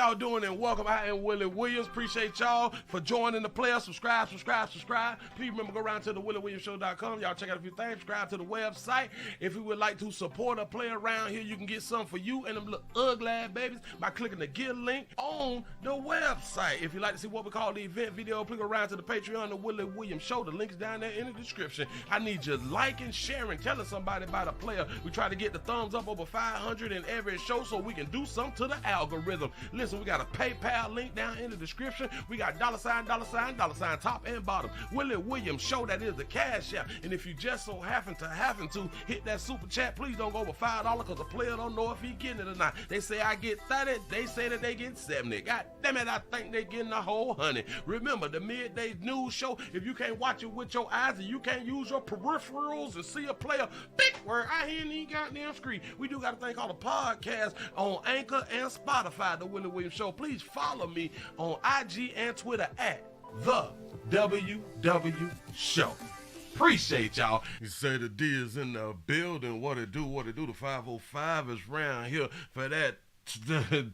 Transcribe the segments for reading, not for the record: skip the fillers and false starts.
y'all doing and welcome. I am Willie Williams. Appreciate y'all for joining the player. Subscribe. Please remember, go around to the WillieWilliamsShow.com. Y'all check out a few things. Subscribe to the website. If you would like to support a player around here, you can get something for you and them little ugly babies by clicking the Get link on the website. If you'd like to see what we call the event video, please go around to the Patreon, the Willie Williams Show. The link's down there in the description. I need you liking, sharing, telling somebody about a player. We try to get the thumbs up over 500 in every show so we can do something to the algorithm. Listen, we got a PayPal link down in the description. We got $sign, top and bottom. Willie Williams Show, that is the Cash App. And if you just so happen to hit that super chat, please don't go over $5 because the player don't know if he getting it or not. They say I get 30, they say that they get 70. God damn it, I think they getting a whole 100. Remember, the midday news show, if you can't watch it with your eyes and you can't use your peripherals and see a player, big word, I hear any goddamn screen. We do got a thing called a podcast on Anchor and Spotify, the Willie Williams Show. Please follow me on IG and Twitter at the WW Show. Appreciate y'all. You say the D is in the building. What it do? The 505 is round here for that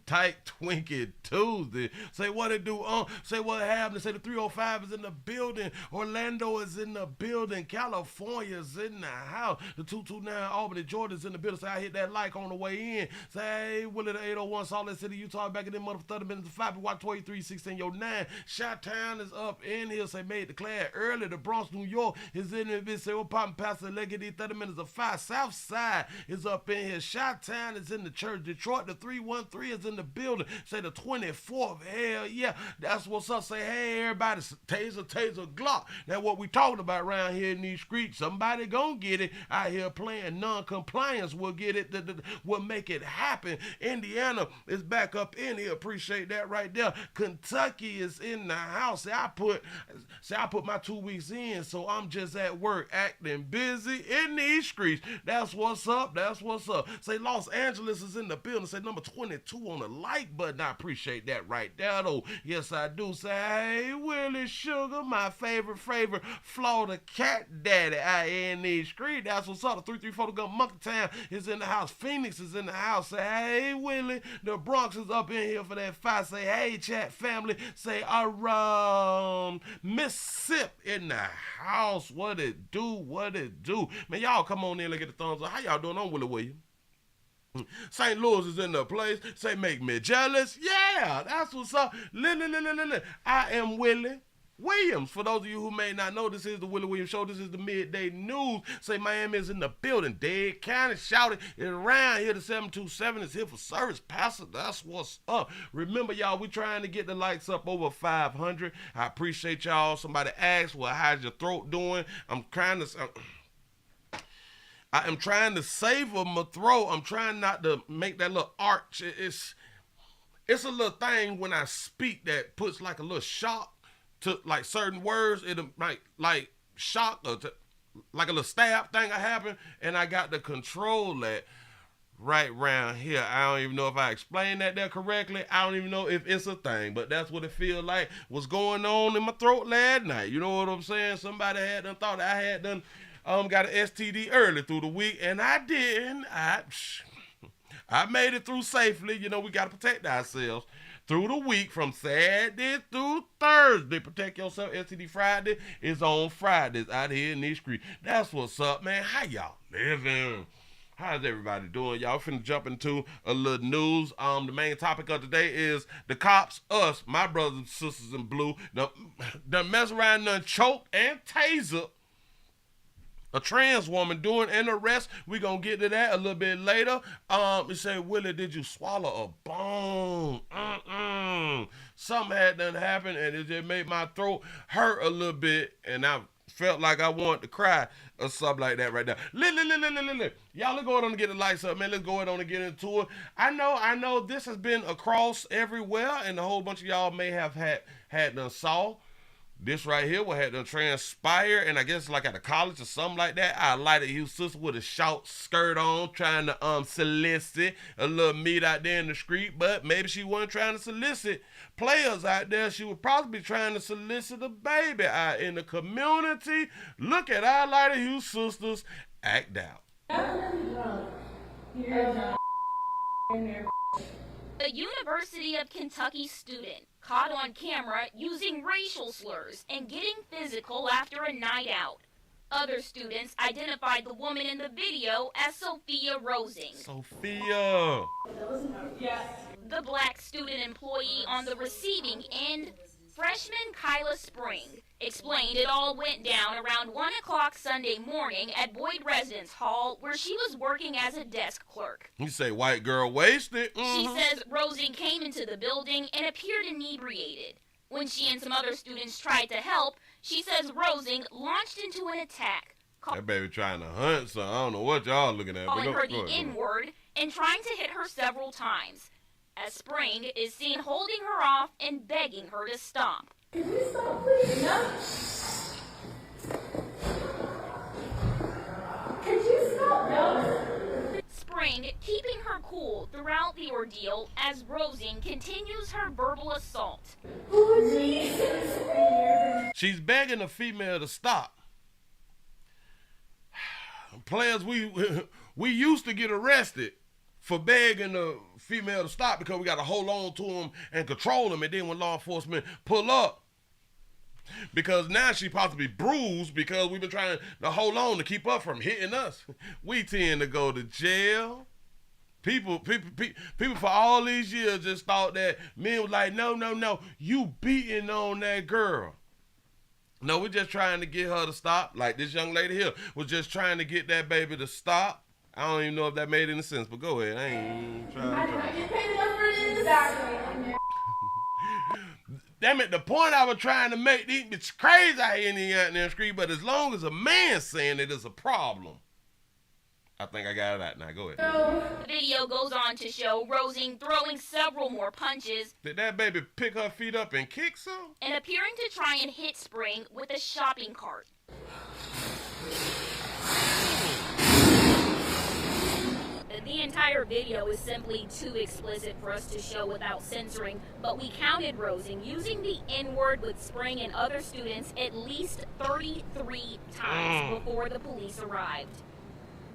tight Twinkie Tuesday. Say what it do, say what happened. Say the 305 is in the building. Orlando is in the building. California is in the house. The 229 Albany, Georgia is in the building. Say I hit that like on the way in. Say, hey, Willie the 801, Salt Lake City, Utah, back in them mother 30 minutes to 5, watch 23, 16, yo 9. Chi-Town is up in here. Say made declared early. The Bronx, New York is in there. Say what poppin' past the Leggedy 30 minutes to 5. South Side is up in here. Chi-Town is in the church. Detroit, the 313 is in the building. Say the 24th. Hell yeah. That's what's up. Say, hey, everybody, taser, Glock. That's what we talking about around here in these streets. Somebody gonna get it out here playing non-compliance. Will get it. Will make it happen. Indiana is back up in here. Appreciate that right there. Kentucky is in the house. Say, I put my 2 weeks in, so I'm just at work acting busy in these streets. That's what's up. Say Los Angeles is in the building. Say number 22 on the like button. I appreciate that right there, though. Yes, I do. Say, hey, Willie Sugar, my favorite Florida cat daddy out in these streets. That's what's up. The 334 Gun Monkey Town is in the house. Phoenix is in the house. Say, hey, Willie, the Bronx is up in here for that fight. Say, hey, chat family. Say, Mississippi in the house. What it do? Man, y'all come on in and get the thumbs up. How y'all doing? I'm Willie Williams. St. Louis is in the place. Say, make me jealous. Yeah, that's what's up. I am Willie Williams. For those of you who may not know, this is the Willie Williams Show. This is the midday news. Say, Miami is in the building. Dade County shouted it around here. The 727 is here for service. Pastor, that's what's up. Remember, y'all, we trying to get the likes up over 500. I appreciate y'all. Somebody asked, well, how's your throat doing? I am trying to savor my throat. I'm trying not to make that little arch. It's a little thing when I speak that puts like a little shock to like certain words. It might like shock or like a little stab thing that happen, and I got to control that right around here. I don't even know if I explained that there correctly. I don't even know if it's a thing, but that's what it feels like was going on in my throat last night. You know what I'm saying? Somebody had done thought I had done got an STD early through the week, and I didn't. I made it through safely. You know, we got to protect ourselves through the week from Saturday through Thursday. Protect yourself. STD Friday is on Fridays out here in these streets. That's what's up, man. How y'all living? How's everybody doing? Y'all finna jump into a little news. The main topic of today is the cops, us, my brothers and sisters in blue, done mess around, done choke and taser a trans woman doing an arrest. We gonna get to that a little bit later. It say, Willie, did you swallow a bone? Something had done happened, and it just made my throat hurt a little bit, and I felt like I wanted to cry or something like that right now. Y'all, let's go ahead on and get the lights up, man. Let's go ahead on and get into it. I know this has been across everywhere, and a whole bunch of y'all may have had done saw. This right here what had to transpire, and I guess like at a college or something like that. I lighted his sister with a short skirt on, trying to solicit a little meat out there in the street, but maybe she wasn't trying to solicit players out there. She would probably be trying to solicit a baby out in the community. Look at our lighted Hughes sisters act out. A University of Kentucky student caught on camera using racial slurs and getting physical after a night out. Other students identified the woman in the video as Sophia Rosing. Sophia! The black student employee on the receiving end, freshman Kyla Spring, explained it all went down around 1 o'clock Sunday morning at Boyd Residence Hall, where she was working as a desk clerk. You say white girl wasted? She says Rosing came into the building and appeared inebriated. When she and some other students tried to help, she says Rosing launched into an attack. That baby trying to hunt, so I don't know what y'all looking at. Calling her the N-word and trying to hit her several times, as Spring is seen holding her off and begging her to stop. Can you stop, please? No. Could you stop? No. Spring keeping her cool throughout the ordeal as Rosing continues her verbal assault. Oh, Jesus. She's begging the female to stop. Players, we used to get arrested for begging the female to stop because we got to hold on to them and control them. And then when law enforcement pull up, because now she possibly bruised because we've been trying to hold on to keep up from hitting us. We tend to go to jail. People for all these years just thought that men was like, no, you beating on that girl. No, we're just trying to get her to stop. Like this young lady here was just trying to get that baby to stop. I don't even know if that made any sense, but go ahead. I ain't trying. I get paid enough for this. Exactly. Damn it, the point I was trying to make, it's crazy out here in the street, but as long as a man saying it is a problem, I think I got it out now. Go ahead. The video goes on to show Rosing throwing several more punches. Did that baby pick her feet up and kick some? And appearing to try and hit Spring with a shopping cart. The entire video is simply too explicit for us to show without censoring, but we counted Rosing using the N-word with Spring and other students at least 33 times before the police arrived.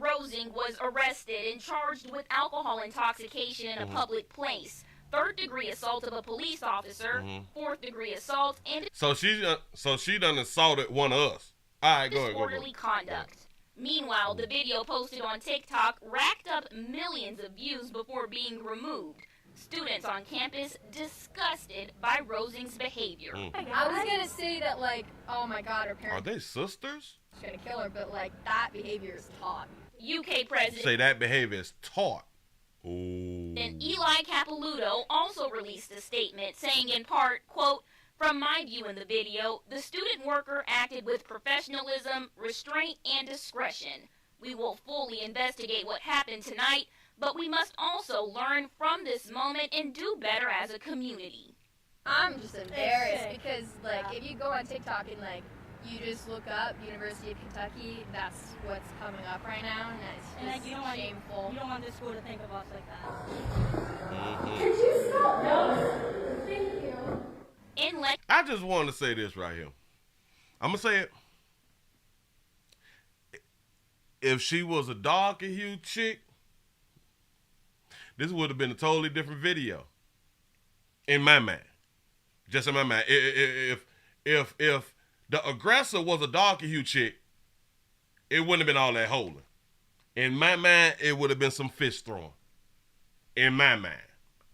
Rosing was arrested and charged with alcohol intoxication in a public place, third-degree assault of a police officer, fourth-degree assault, and so she done assaulted one of us. All right, go ahead. disorderly conduct. Meanwhile, the video posted on TikTok racked up millions of views before being removed. Students on campus disgusted by Rosing's behavior. I was gonna say that, like, oh my God, her Are parents they sisters? are gonna kill her, but like that behavior is taught. UK President Say that behavior is taught. Ooh. Eli Capilouto also released a statement saying in part, quote, "From my view in the video, the student worker acted with professionalism, restraint, and discretion. We will fully investigate what happened tonight, but we must also learn from this moment and do better as a community." I'm just embarrassed because, like, if you go on TikTok and, like, you just look up University of Kentucky, that's what's coming up right now, and it's just And like, you don't want shameful. You don't want the school to think of us like that. Could you stop? No. Thank you. In I just want to say this right here. I'm going to say it. If she was a darker hued chick, this would have been a totally different video. In my mind. Just in my mind. If the aggressor was a darker hued chick, it wouldn't have been all that holding. In my mind, it would have been some fist throwing. In my mind.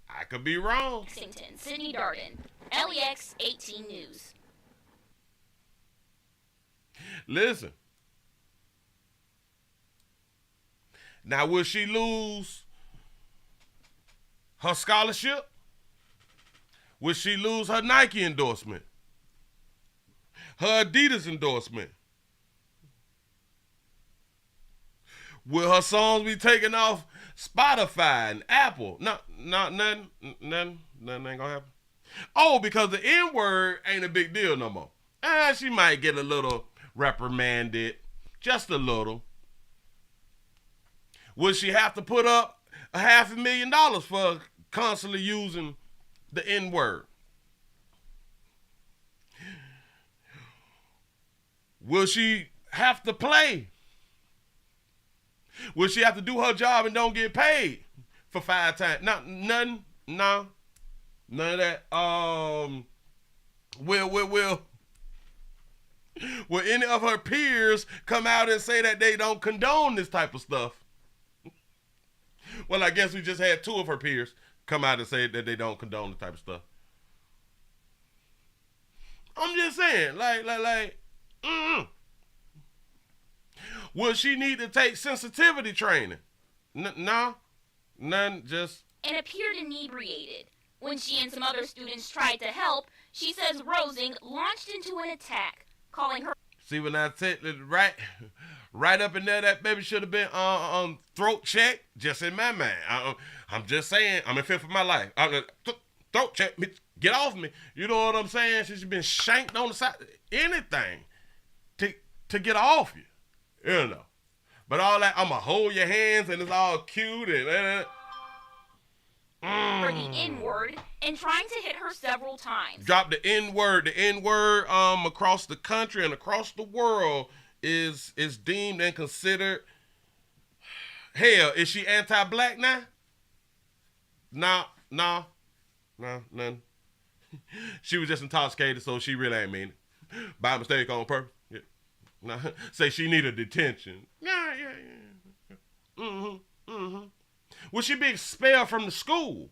I could be wrong. Lexington, Sydney Darden, LEX 18 News. Listen. Now, will she lose her scholarship? Will she lose her Nike endorsement? Her Adidas endorsement? Will her songs be taken off Spotify and Apple? Nothing ain't gonna happen. Oh, because the N-word ain't a big deal no more. She might get a little reprimanded, just a little. Will she have to put up $500,000 for constantly using the N-word? Will she have to play? Will she have to do her job and don't get paid for 5 times? Nothing. No. None of that. Will any of her peers come out and say that they don't condone this type of stuff? Well, I guess we just had 2 of her peers come out and say that they don't condone this type of stuff. I'm just saying, will she need to take sensitivity training? No, none, just... And appeared inebriated. When she and some other students tried to help, she says Rosing launched into an attack, calling her... See, when I said right up in there, that baby should have been on throat check, just in my mind. I'm just saying, I'm in fear for my life. Throat check, get off me. You know what I'm saying? She should have been shanked on the side, anything to get off you. You know. But all that, I'm going to hold your hands and it's all cute and... For the N-word and trying to hit her several times. Drop the N-word. The N-word across the country and across the world is deemed and considered... Hell, is she anti-black now? No, none. She was just intoxicated, so she really ain't mean it. By mistake, on purpose. Yeah. No. Say she needed detention. Yeah. Will she be expelled from the school?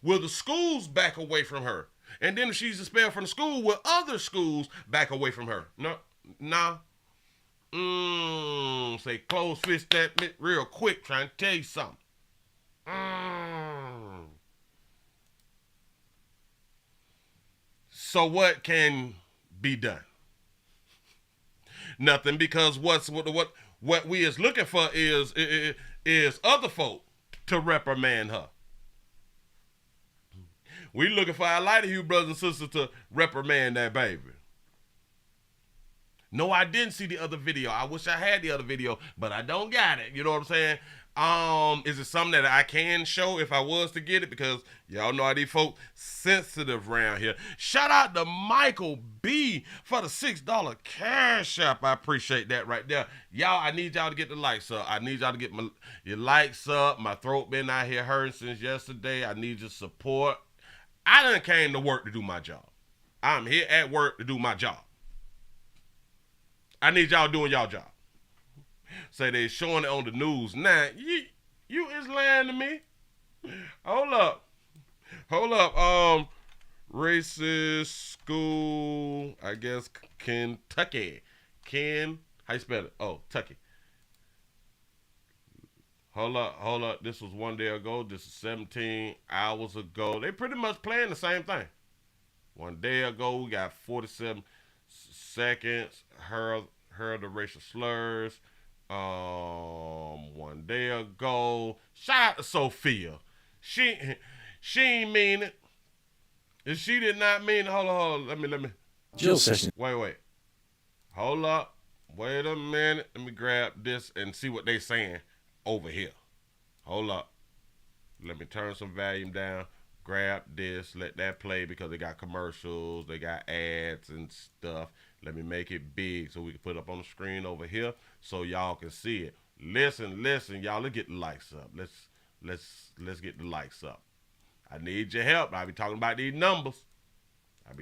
Will the schools back away from her? And then if she's expelled from the school, will other schools back away from her? No. Say close fist that bit real quick, trying to tell you something. So what can be done? Nothing, because what we is looking for is other folk to reprimand her. We looking for our Lighter Hue brothers and sisters to reprimand that baby. No, I didn't see the other video. I wish I had the other video, but I don't got it. You know what I'm saying? Is it something that I can show if I was to get it? Because y'all know how these folks sensitive around here. Shout out to Michael B for the $6 cash app. I appreciate that right there. Y'all, I need y'all to get the likes up. I need y'all to get your likes up. My throat been out here hurting since yesterday. I need your support. I done came to work to do my job. I'm here at work to do my job. I need y'all doing y'all job. Say they showing it on the news. Now, you is lying to me. Hold up. Racist school, I guess, Kentucky. How you spell it? Oh, Tucky. Hold up. This was one day ago. This is 17 hours ago. They pretty much playing the same thing. One day ago, we got 47 seconds. Heard the racial slurs. 1 day ago. Shout out to Sophia. She ain't mean it. If she did not mean it, hold on. Let me. Jill session. Wait. Hold up. Wait a minute. Let me grab this and see what they saying over here. Hold up. Let me turn some volume down. Grab this. Let that play because they got commercials. They got ads and stuff. Let me make it big so we can put it up on the screen over here so y'all can see it. Listen, y'all. Let's get the likes up. Let's get the likes up. I need your help. I be talking about these numbers. And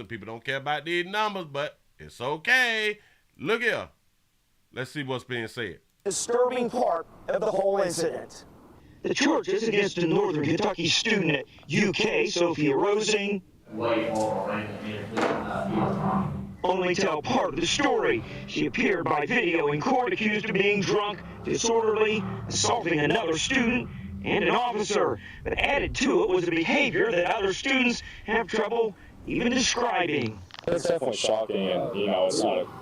people don't care about these numbers, but it's okay. Look here. Let's see what's being said. Disturbing part of the whole incident. The charges against a Northern Kentucky student at UK, Sophia Rosing, only tell part of the story. She appeared by video in court accused of being drunk, disorderly, assaulting another student and an officer. But added to it was a behavior that other students have trouble even describing. It's definitely shocking, and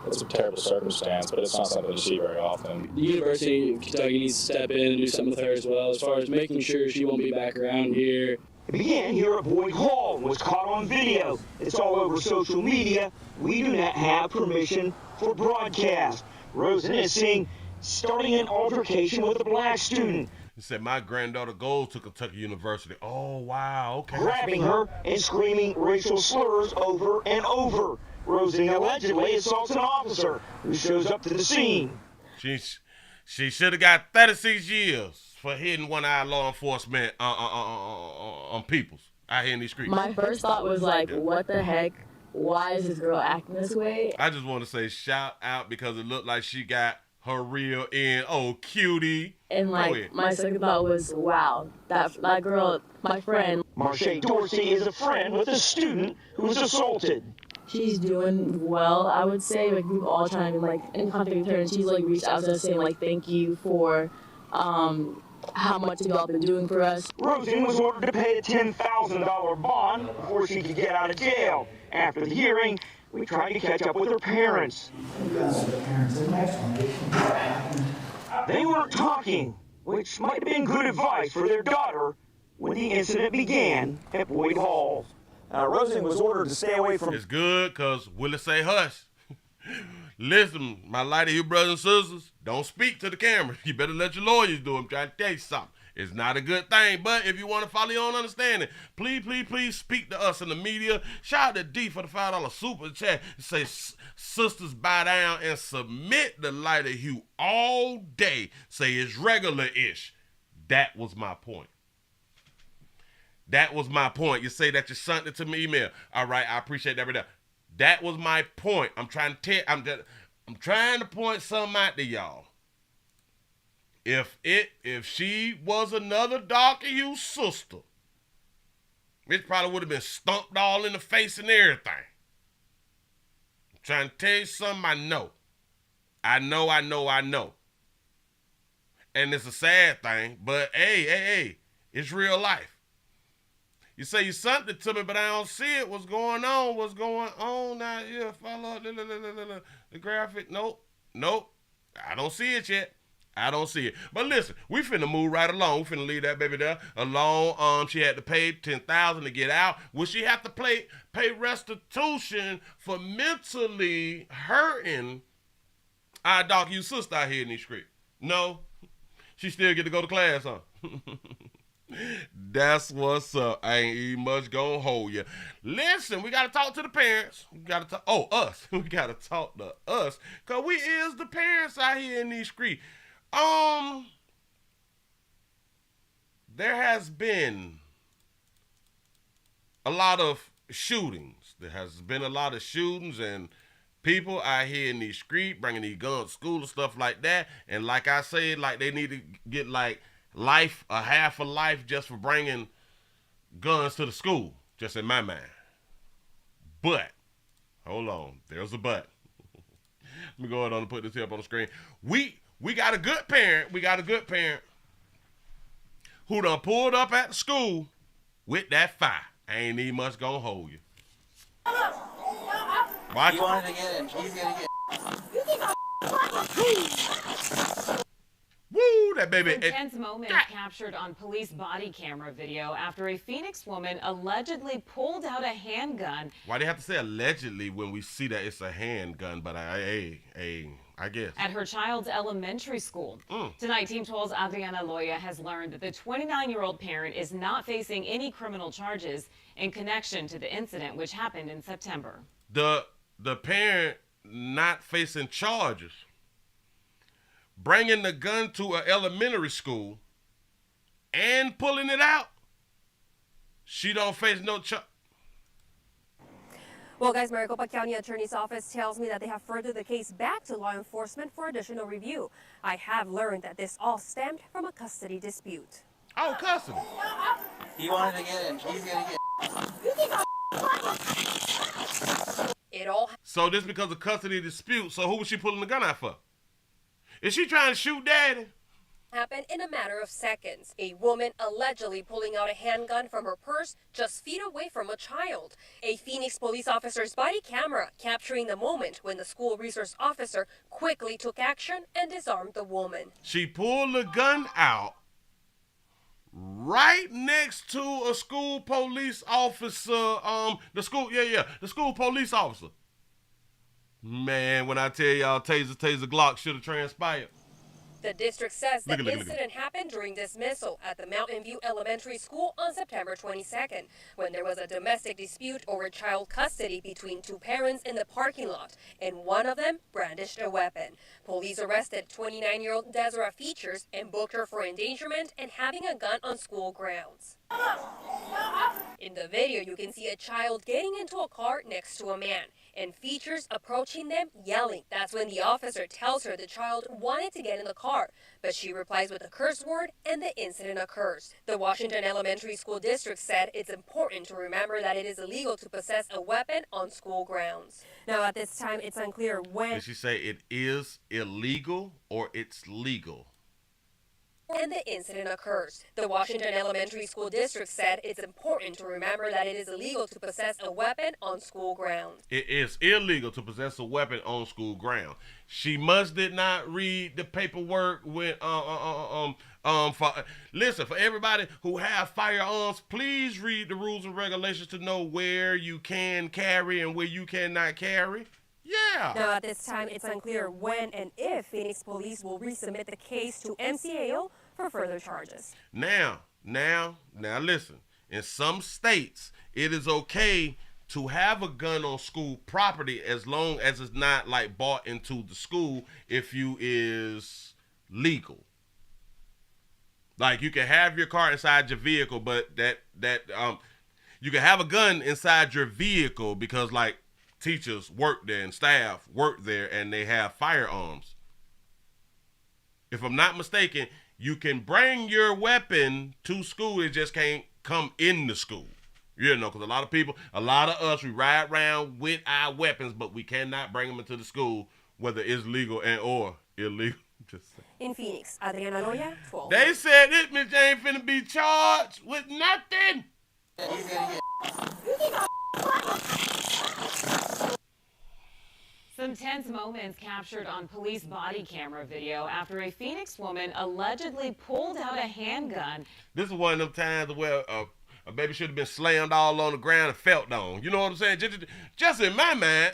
it's a terrible circumstance, but it's not something you see very often. The University of Kentucky needs to step in and do something with her as well, as far as making sure she won't be back around here. It began here at Boyd Hall and was caught on video. It's all over social media. We do not have permission for broadcast. Rosen is seen starting an altercation with a black student. He said, my granddaughter goes to Kentucky University. Oh, wow, okay. Grabbing her and screaming racial slurs over and over. Rosen allegedly assaults an officer who shows up to the scene. She should have got 36 years for hitting one-eyed law enforcement on peoples out here in these streets? My first thought was like, what the heck? Why is this girl acting this way? I just want to say shout out because it looked like she got her real end. Oh, cutie. And like, my second thought was, wow, that girl, my friend. Marsha Dorsey is a friend with a student who was assaulted. She's doing well, I would say. Like, we've all trying to like in contact with her, and she's like reached out to us saying like, thank you for how much y'all been doing for us. Rosen was ordered to pay a $10,000 bond before she could get out of jail. After the hearing, we tried to catch up with her parents. They weren't talking, which might have been good advice for their daughter when the incident began at Boyd Hall. Rosen was ordered to stay away from... It's good because Willie say hush. Listen, my lighter, you brothers and sisters, don't speak to the camera. You better let your lawyers do it. I'm trying to tell you something. It's not a good thing, but if you want to follow your own understanding, please speak to us in the media. Shout out to D for the $5 super chat. It says, sisters, bow down and submit the lighter hue all day. Say it's regular-ish. That was my point. That was my point. You say that you sent it to me email. All right, I appreciate that. That was my point. I'm trying to point something out to y'all. If she was another darker hue sister, it probably would have been stumped all in the face and everything. I'm trying to tell you something I know. And it's a sad thing, but hey, it's real life. You say you sent it to me, but I don't see it. What's going on now? Yeah, follow the graphic. Nope. I don't see it yet. But listen, we finna move right along. We finna leave that baby there alone. She had to pay $10,000 to get out. Will she have to pay restitution for mentally hurting our dog you sister out here in these streets? No. She still get to go to class, huh? That's what's up. I ain't even much gonna hold you. Listen, we gotta talk to the parents. We gotta talk. Us. We gotta talk to us, cause we is the parents out here in these streets. There has been a lot of shootings. There has been a lot of shootings and people out here in these streets bringing these guns to school and stuff like that. And like I said, like they need to get like a half a life just for bringing guns to the school, just in my mind. But, hold on, there's a but. Let me go ahead and put this here up on the screen. We got a good parent. Who done pulled up at the school with that fire. I ain't even much gonna hold you. Watch. He wanted to get it. He's gonna get it. Woo, that baby. Intense moment captured on police body camera video after a Phoenix woman allegedly pulled out a handgun. Why do you have to say allegedly when we see that it's a handgun? But I guess. At her child's elementary school. Tonight, Team 12's Adriana Loya has learned that the 29-year-old parent is not facing any criminal charges in connection to the incident, which happened in September. The parent not facing charges. Bringing the gun to an elementary school and pulling it out. She don't face no charge. Well, guys, Maricopa County Attorney's Office tells me that they have furthered the case back to law enforcement for additional review. I have learned that this all stemmed from a custody dispute. Oh, custody. He wanted to get it. He's gonna get it. So this because of custody dispute. So who was she pulling the gun out for? Is she trying to shoot daddy? Happened in a matter of seconds. A woman allegedly pulling out a handgun from her purse just feet away from a child. A Phoenix police officer's body camera capturing the moment when the school resource officer quickly took action and disarmed the woman. She pulled the gun out right next to a school police officer. The school police officer. Man, when I tell y'all, Taser Glock should have transpired. The district says the Look at incident happened during dismissal at the Mountain View Elementary School on September 22nd, when there was a domestic dispute over child custody between two parents in the parking lot, and one of them brandished a weapon. Police arrested 29-year-old Desiree Features and booked her for endangerment and having a gun on school grounds. In the video, you can see a child getting into a car next to a man, and Features approaching them yelling. That's when the officer tells her the child wanted to get in the car, but she replies with a curse word and the incident occurs. The Washington Elementary School District said it's important to remember that it is illegal to possess a weapon on school grounds. Now at this time, it's unclear when... Did she say it is illegal or it's legal? And the incident occurs. The Washington Elementary School District said it's important to remember that it is illegal to possess a weapon on school grounds. It is illegal to possess a weapon on school ground. She did not read the paperwork when listen, for everybody who have firearms, please read the rules and regulations to know where you can carry and where you cannot carry. Yeah. Now, at this time, it's unclear when and if Phoenix police will resubmit the case to MCAO for further charges. Now, listen. In some states, it is okay to have a gun on school property as long as it's not like bought into the school if you is legal. Like you can have your car inside your vehicle, but you can have a gun inside your vehicle because like teachers work there and staff work there and they have firearms. If I'm not mistaken, you can bring your weapon to school. It just can't come in the school. You know, because a lot of us, we ride around with our weapons, but we cannot bring them into the school, whether it's legal and or illegal. Just in Phoenix, Adriana Loya, 12. They said this bitch ain't finna be charged with nothing. Some tense moments captured on police body camera video after a Phoenix woman allegedly pulled out a handgun. This is one of them times where a baby should have been slammed all on the ground and felt on. You know what I'm saying? Just in my mind.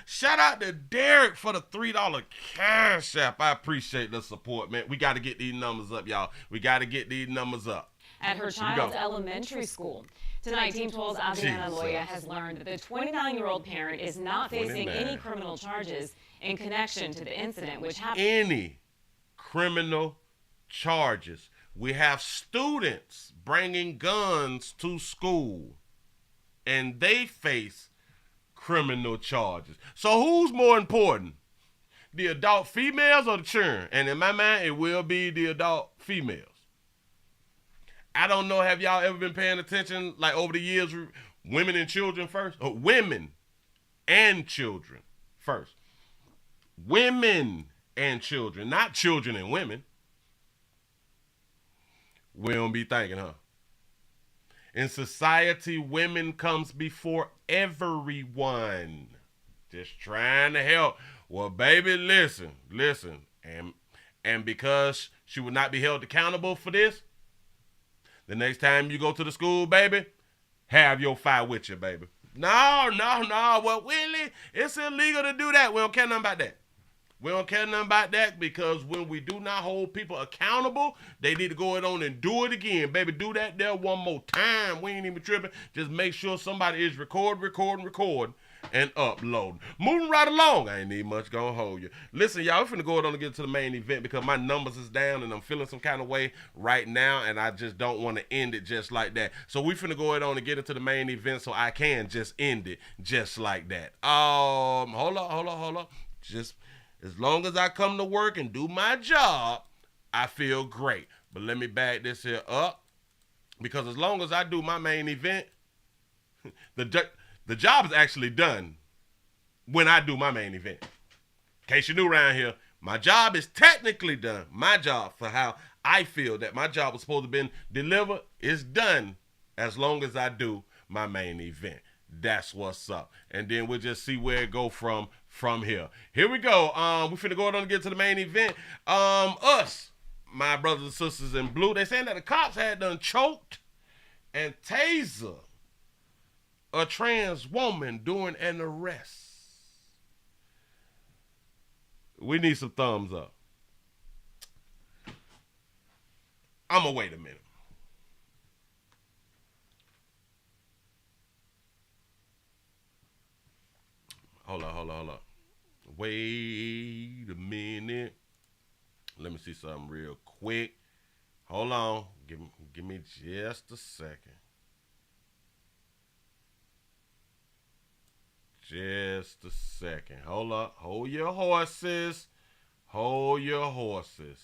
Shout out to Derek for the $3 cash app. I appreciate the support, man. We got to get these numbers up, y'all. We got to get these numbers up. At her child's elementary school. Tonight, Team 12's Adriana Loya has learned that the 29-year-old parent is not facing any criminal charges in connection to the incident, which happened. Any criminal charges. We have students bringing guns to school, and they face criminal charges. So who's more important? The adult females or the children? And in my mind, it will be the adult females. I don't know, have y'all ever been paying attention, like over the years, women and children first? Or women and children first. Women and children, not children and women. We don't be thinking, huh? In society, women comes before everyone. Just trying to help. Well, baby, listen. And because she will not be held accountable for this, the next time you go to the school, baby, have your fire with you, baby. No. Well, Willie, it's illegal to do that. We don't care nothing about that. We don't care nothing about that because when we do not hold people accountable, they need to go on and do it again. Baby, do that there one more time. We ain't even tripping. Just make sure somebody is recording, and uploading. Moving right along. I ain't need much gonna hold you. Listen, y'all, we're finna go on and get to the main event because my numbers is down and I'm feeling some kind of way right now and I just don't want to end it just like that. So we finna go on and get into the main event so I can just end it just like that. Hold up. Just as long as I come to work and do my job, I feel great. But let me back this here up because as long as I do my main event, the job is actually done when I do my main event. In case you're new around here, my job is technically done. My job for how I feel that my job was supposed to be delivered is done as long as I do my main event. That's what's up. And then we'll just see where it go from here. Here we go. We finna go on and get to the main event. Us, my brothers and sisters in blue, they saying that the cops had done choked and taser a trans woman during an arrest. We need some thumbs up. I'm going to wait a minute. Hold on. Wait a minute. Let me see something real quick. Hold on. Give me just a second. Just a second. Hold up. Hold your horses. Hold your horses.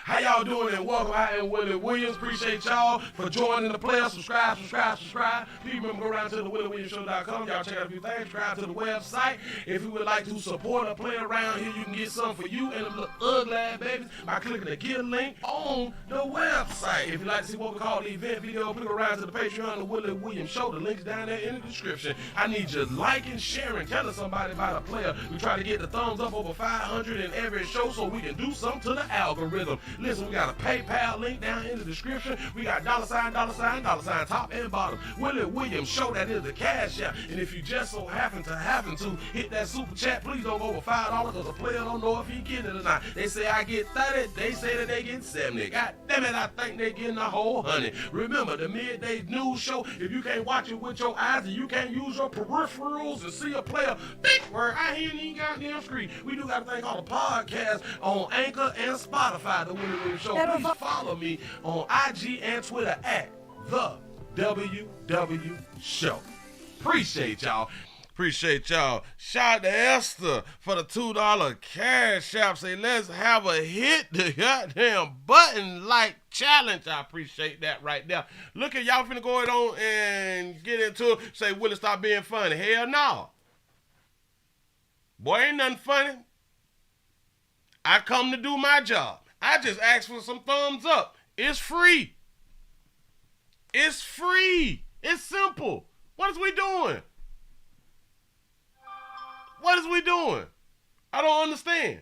How y'all doing and welcome. I am Willie Williams. Appreciate y'all for joining the player. Subscribe. Please remember, go around to the WillieWilliamsShow.com. Y'all check out a few things. Subscribe to the website. If you would like to support a player around here, you can get something for you and them little ugly ass babies by clicking the Get link on the website. If you'd like to see what we call the event video, click around to the Patreon, the Willie Williams Show. The link's down there in the description. I need you liking, sharing, telling somebody about a player. We try to get the thumbs up over 500 in every show so we can do something to the algorithm. Listen, we got a PayPal link down in the description. We got $sign, top and bottom. Willie Williams Show, that is the cash app. And if you just so happen to hit that super chat, please don't go over $5 because the player don't know if he getting it or not. They say I get 30, they say that they get 70. God damn it, I think they getting a whole 100. Remember, the midday news show, if you can't watch it with your eyes and you can't use your peripherals and see a player, big word, I hear you ain't goddamn screen. We do got a thing called a podcast on Anchor and Spotify, the Willie Williams Show. Please follow me on IG and Twitter at the WW Show. Appreciate y'all. Shout out to Esther for the $2 cash app. Say, let's have a hit the goddamn button like challenge. I appreciate that right there. Look at y'all finna go on and get into it. Say, Willie, stop being funny. Hell no. Boy, ain't nothing funny. I come to do my job. I just asked for some thumbs up. It's free. It's free. It's simple. What is we doing? What is we doing? I don't understand.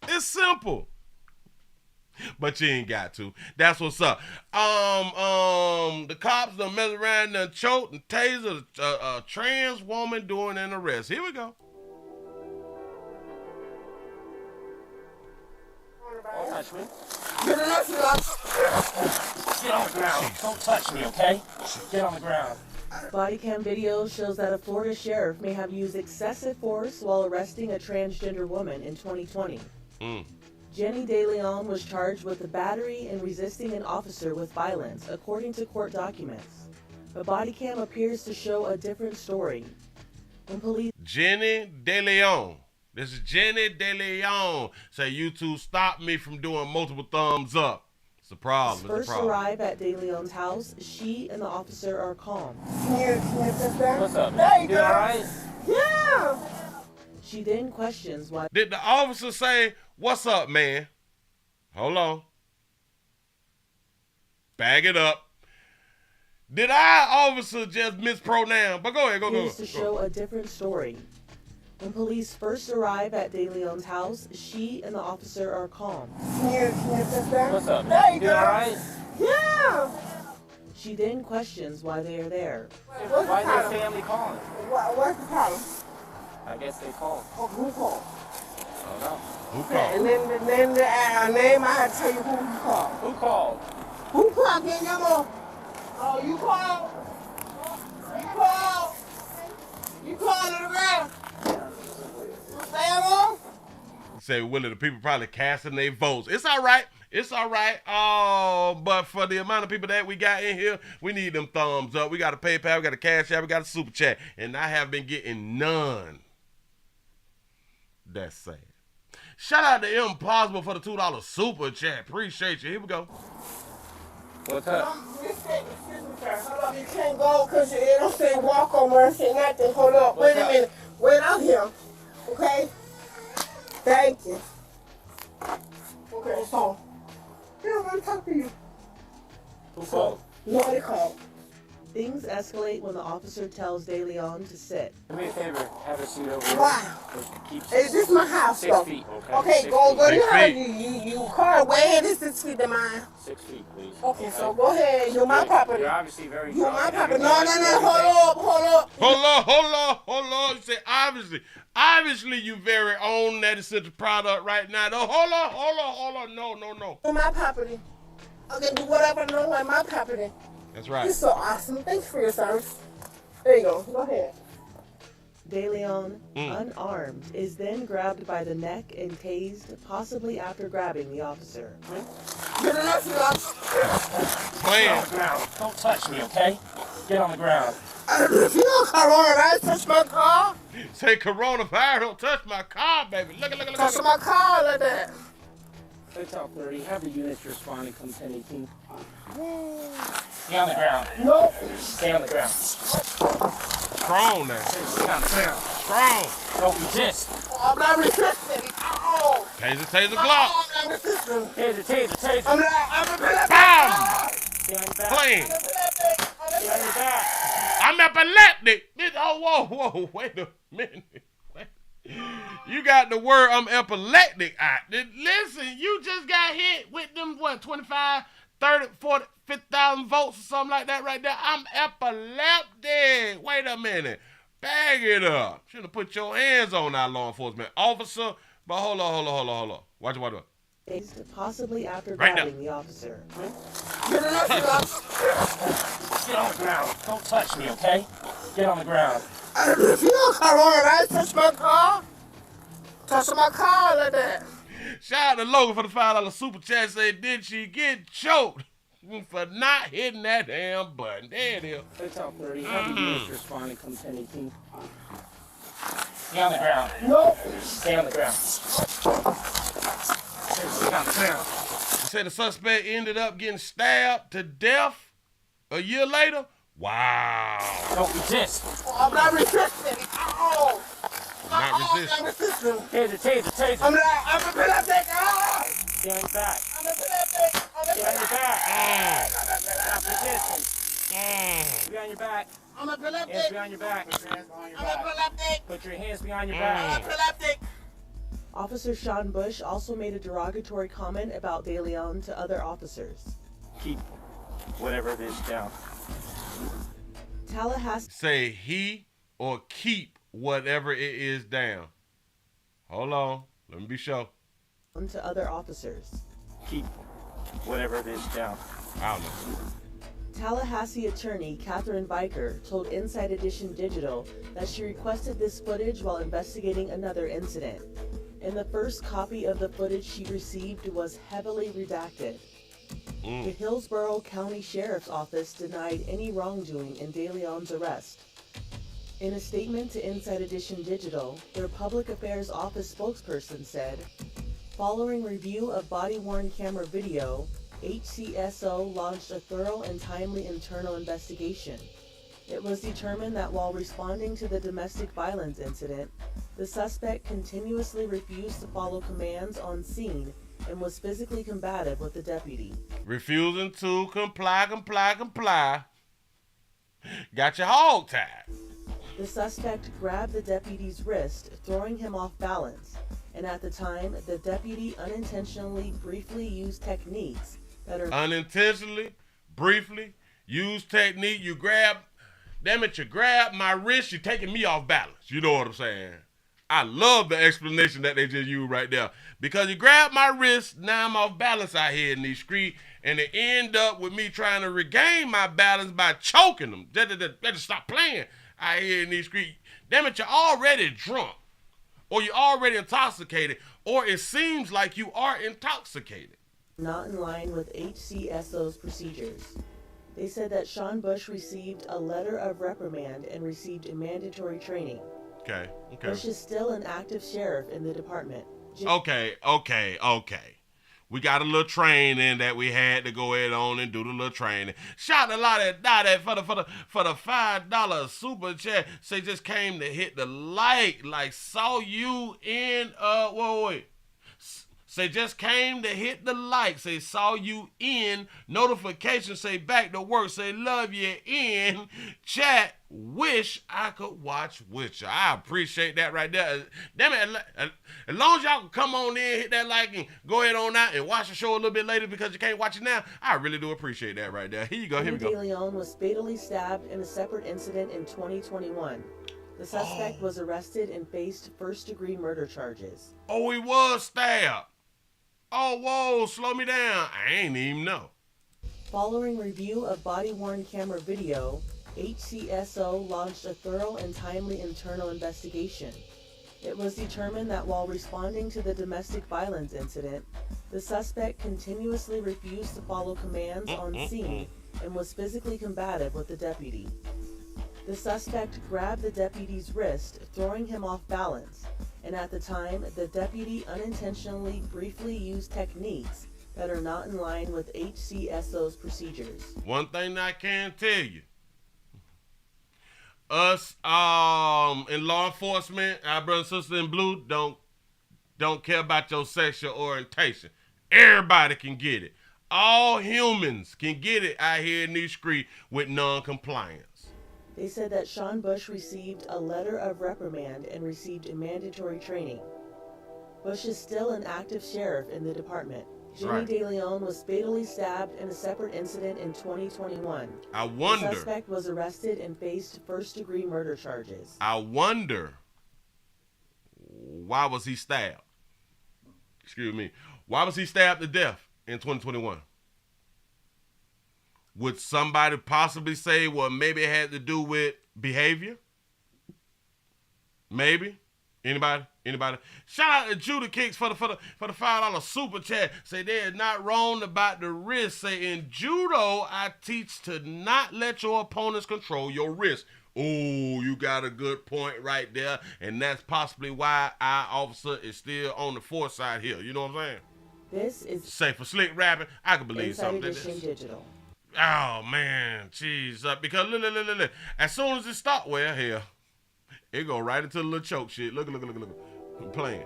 It's simple. But you ain't got to. That's what's up. The cops done mess around and choked and tasered a trans woman during an arrest. Here we go. Don't touch me. Get on the ground. Don't touch me, okay? Get on the ground. Body cam video shows that a Florida sheriff may have used excessive force while arresting a transgender woman in 2020. Jenny De Leon was charged with the battery and resisting an officer with violence, according to court documents. The body cam appears to show a different story. When police... Jenny De Leon. This is Jenny De Leon. Say, you two stop me from doing multiple thumbs up. It's a problem. First arrive at De Leon's house, she and the officer are calm. What's up? Hey, you alright? Yeah! She then questions why... Did the officer say, what's up, man? Hold on. Bag it up. Did our officer just mispronounce? But go ahead, go. To show a different story. When police first arrive at De Leon's house, she and the officer are calm. What's up? Hey, you alright? Yeah! She then questions why they are there. Why is their family calling? What's the problem? I guess they called. Who called? I don't know. Who called? And then the name, I had to tell you who called. Who called? Who called? Get them on. Oh, you called? You called? You called to the ground? Say, Willie, the people probably casting their votes. It's all right. But for the amount of people that we got in here, we need them thumbs up. We got a PayPal, we got a Cash App, we got a Super Chat, and I have been getting none. That's sad. Shout out to Impossible for the $2 Super Chat. Appreciate you. Here we go. What's up? Hold up, you can't go because it don't say walk on or say nothing. Hold up, wait a minute. Wait out here. Okay? Thank you. Okay, so, I want to talk to you. Who called? Nobody called. Things escalate when the officer tells De Leon to sit. Do me a favor, have a seat over here. Wow. Keep Is this my house, 6 though? feet, okay? Okay, 6 go feet. you 6 heard feet. you car way in this 6 feet to mine. 6 feet, please. Okay, so go ahead. You're my property. You're obviously very You're drunk my and property. everything. No, hold up. Hold on. You say obviously you very own that essential product right now. No, hold on. No. You're my property. I can do whatever I know on my property. That's right. You're so awesome. Thanks for your service. There you go. Go ahead. De Leon, unarmed, is then grabbed by the neck and tased, possibly after grabbing the officer. Get an officer. Playing. Get on the ground. Don't touch me, okay? Get on the ground. If you don't coronavirus, touch my car. Say coronavirus, don't touch my car, baby. Look. Touch my car like that. Hotel 30, have the units responding come 1018. Stay on the ground. No. Stay on the ground. Strong now. Stay on the ground. Strong. Don't resist. I'm not resisting. Oh. Taser Glock. I'm not resisting. Taser. I'm not. Bam! Stay on your back. Playing. Stay on your back. I'm epileptic. Oh, whoa. Wait a minute. You got the word I'm epileptic out. Listen, you just got hit with them, 25, 30, 40, 50,000 volts or something like that right there. I'm epileptic. Wait a minute. Bag it up. Should have put your hands on our law enforcement officer. But hold on. Watch it. Tased, possibly after Right grabbing the officer. Get an officer. Get on the ground. Don't touch me, okay? Get on the ground. If you don't coronavirus, touch my car. Touch my car like that. Shout out to Logan for the $5 super chat. Say, did she get choked for not hitting that damn button? There it is. Hotel 30, have the units responding come 1018. Stay on the ground. No. Stay on the ground. Stay on the ground. Said the suspect ended up getting stabbed to death a year later. Wow. Don't resist. I'm not resisting. Oh. Not resisting. Taser. I'm epileptic. Oh. Stay on your back. I'm epileptic. Stay on your back. Stop resisting. Be on your back. I'm Hands epileptic. behind your back. I'm epileptic. Put your hands behind your I'm back. epileptic. Officer Sean Bush also made a derogatory comment about De Leon to other officers. Keep whatever it is down. Tallahassee Say he or keep whatever it is down. Hold on. Let me be sure. to other officers. Keep whatever it is down. I don't know. Tallahassee attorney Catherine Biker told Inside Edition Digital that she requested this footage while investigating another incident. And the first copy of the footage she received was heavily redacted. The Hillsborough County Sheriff's Office denied any wrongdoing in De Leon's arrest. In a statement to Inside Edition Digital, their Public Affairs Office spokesperson said, following review of body-worn camera video, HCSO launched a thorough and timely internal investigation. It was determined that while responding to the domestic violence incident, the suspect continuously refused to follow commands on scene and was physically combative with the deputy. Refusing to comply. Got your hog tied. The suspect grabbed the deputy's wrist, throwing him off balance, and at the time, the deputy unintentionally briefly used techniques that are briefly use technique. You grab my wrist, you're taking me off balance. You know what I'm saying? I love the explanation that they just used right there. Because you grab my wrist, now I'm off balance out here in these streets, and it end up with me trying to regain my balance by choking them. They just stop playing out here in these streets. Damn it, you're already drunk, or you're already intoxicated, or it seems like you are intoxicated. Not in line with HCSO's procedures. They said that Sean Bush received a letter of reprimand and received a mandatory training. Okay. Bush is still an active sheriff in the department. Okay. We got a little training that we had to go ahead on and do the little training. Shout a lot of that for the $5 super chat. Say just came to hit the like saw you in Say just came to hit the like. Say saw you in. Notification say back to work. Say love you in. Chat. Wish I could watch with you. I appreciate that right there. Damn it. As long as y'all can come on in, hit that like, and go ahead on out and watch the show a little bit later because you can't watch it now, I really do appreciate that right there. Here you go. Here we go. Jenny DeLeon was fatally stabbed in a separate incident in 2021. The suspect was arrested and faced first-degree murder charges. Oh, he was stabbed. Oh, whoa, slow me down. I ain't even know. Following review of body-worn camera video, HCSO launched a thorough and timely internal investigation. It was determined that while responding to the domestic violence incident, the suspect continuously refused to follow commands on scene and was physically combative with the deputy. The suspect grabbed the deputy's wrist, throwing him off balance, and at the time, the deputy unintentionally briefly used techniques that are not in line with HCSO's procedures. One thing I can tell you, us in law enforcement, our brothers and sisters in blue, don't care about your sexual orientation. Everybody can get it. All humans can get it out here in these streets with non-compliance. They said that Sean Bush received a letter of reprimand and received mandatory training. Bush is still an active sheriff in the department. Jenny DeLeon was fatally stabbed in a separate incident in 2021. I wonder. The suspect was arrested and faced first-degree murder charges. I wonder, why was he stabbed? Excuse me. Why was he stabbed to death in 2021? Would somebody possibly say, well, maybe it had to do with behavior? Maybe. Anybody? Shout out to Judah Kicks for the $5 super chat. Say they're not wrong about the wrist. Say in judo, I teach to not let your opponents control your wrist. Oh, you got a good point right there. And that's possibly why our officer is still on the force side here. You know what I'm saying? This is say for slick rapping, I can believe Inside something. Edition Digital. Oh man, jeez, because look. As soon as it stop, well, hell, it go right into the little choke shit. Look. I'm playing.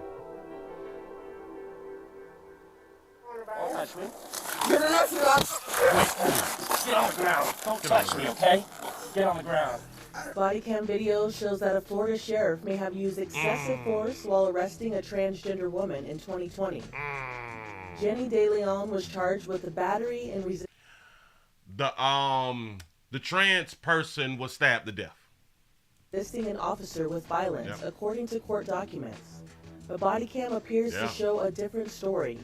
Don't touch me. Get on the ground. Don't touch me, okay? Get on the ground. Body cam video shows that a Florida sheriff may have used excessive force while arresting a transgender woman in 2020. Jenny DeLeon was charged with the battery and resisting. The trans person was stabbed to death. Assisting an officer with violence, according to court documents. The body cam appears to show a different story.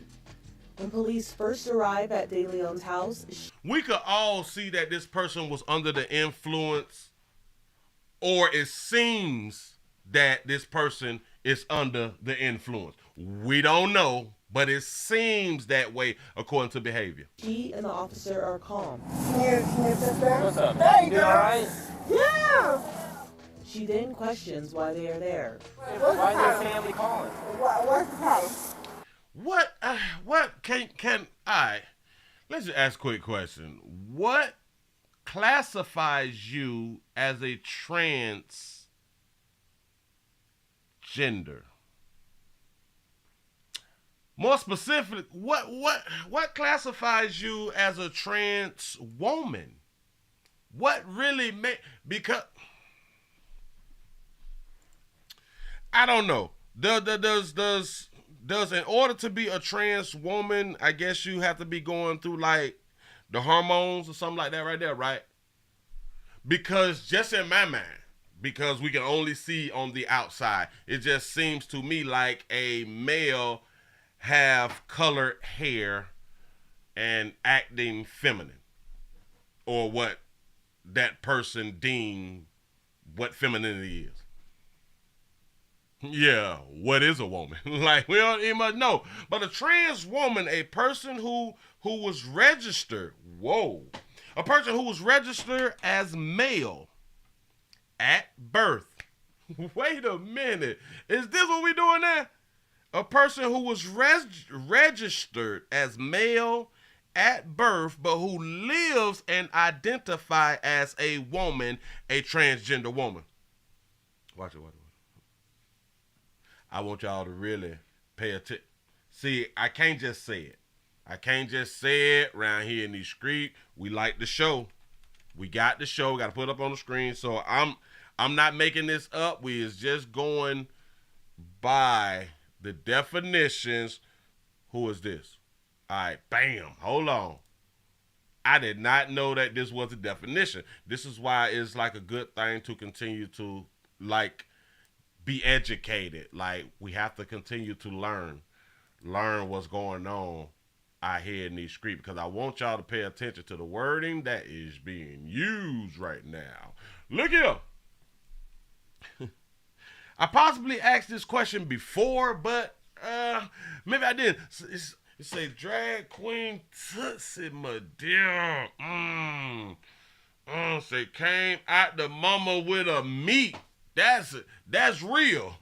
When police first arrive at DeLeon's house, we could all see that this person was under the influence, or it seems that this person is under the influence. We don't know, but it seems that way according to behavior. She and the officer are calm. What's up? Hey, you alright? Yeah. She then questions why they are there. Why is your family calling? What's the problem? What can I? Let's just ask a quick question. What classifies you as a transgender? More specific, what classifies you as a trans woman? What really because I don't know. Does in order to be a trans woman, I guess you have to be going through like the hormones or something like that right there, right? Because just in my mind, because we can only see on the outside, it just seems to me like a male have colored hair and acting feminine, or what that person deemed what femininity is. Yeah, what is a woman? Like, we don't even much know. But a trans woman, a person who was registered, a person who was registered as male at birth. Wait a minute. Is this what we doing now? A person who was registered as male at birth, but who lives and identify as a woman, a transgender woman. Watch it. I want y'all to really pay attention. See, I can't just say it. I can't just say it around here in these streets. We like the show. We got the show. Got to put it up on the screen. So I'm not making this up. We is just going by the definitions. Who is this? All right, bam. Hold on. I did not know that this was a definition. This is why it's like a good thing to continue to like be educated. Like we have to continue to learn what's going on out here in these streets, because I want y'all to pay attention to the wording that is being used right now. Look here. I possibly asked this question before, but maybe I didn't. It say drag queen Tootsie Madea. Say came out the mama with a meat. That's real.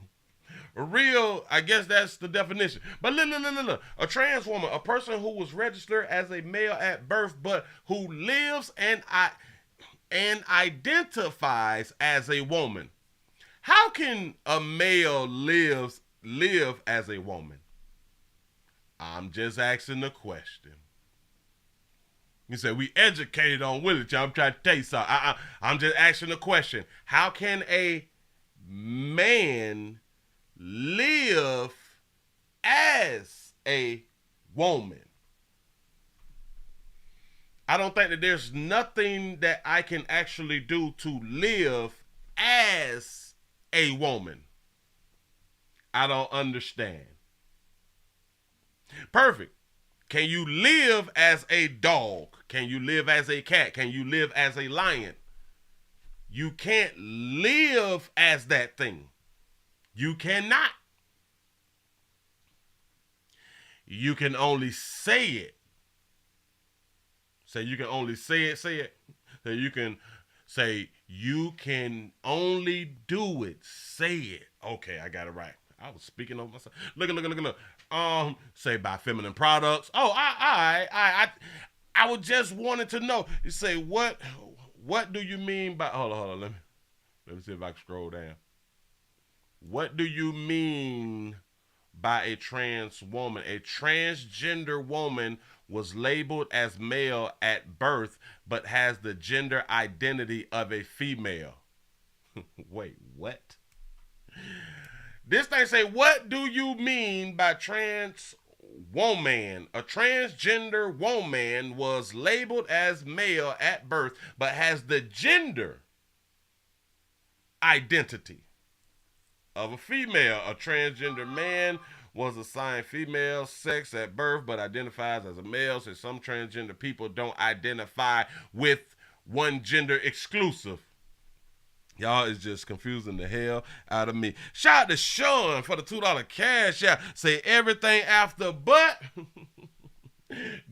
Real, I guess that's the definition. But look. A trans woman, a person who was registered as a male at birth, but who lives and identifies as a woman. How can a male live as a woman? I'm just asking the question. You say we educated on Willie. I'm trying to tell you something. I'm just asking the question. How can a man live as a woman? I don't think that there's nothing that I can actually do to live as a woman. I don't understand. Perfect. Can you live as a dog? Can you live as a cat? Can you live as a lion? You can't live as that thing. You cannot. You can only say it. Say you can only say it. So you can say you can only do it. Say it. Okay, I got it right. I was speaking of myself. Look. Say by feminine products. Oh, I was just wanting to know. You say what do you mean by? Hold on. Let me see if I can scroll down. What do you mean by a trans woman? A transgender woman was labeled as male at birth, but has the gender identity of a female. Wait, what? This thing say, what do you mean by trans woman? A transgender woman was labeled as male at birth, but has the gender identity of a female. A transgender man was assigned female sex at birth, but identifies as a male. So some transgender people don't identify with one gender exclusive. Y'all is just confusing the hell out of me. Shout out to Sean for the $2 cash out. Say everything after but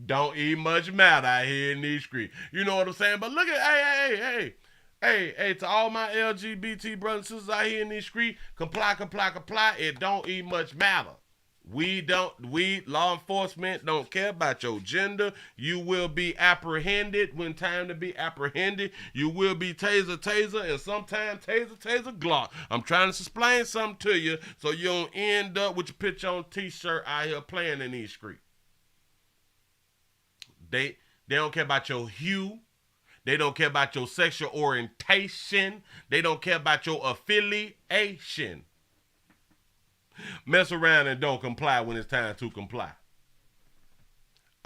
don't even much matter out here in these streets. You know what I'm saying? But look at, hey, to all my LGBT brothers and sisters out here in these streets, comply. It don't even much matter. We law enforcement don't care about your gender. You will be apprehended when time to be apprehended. You will be taser, and sometimes taser Glock. I'm trying to explain something to you so you don't end up with your picture on t-shirt out here playing in these streets. They don't care about your hue. They don't care about your sexual orientation. They don't care about your affiliation. Mess around and don't comply when it's time to comply.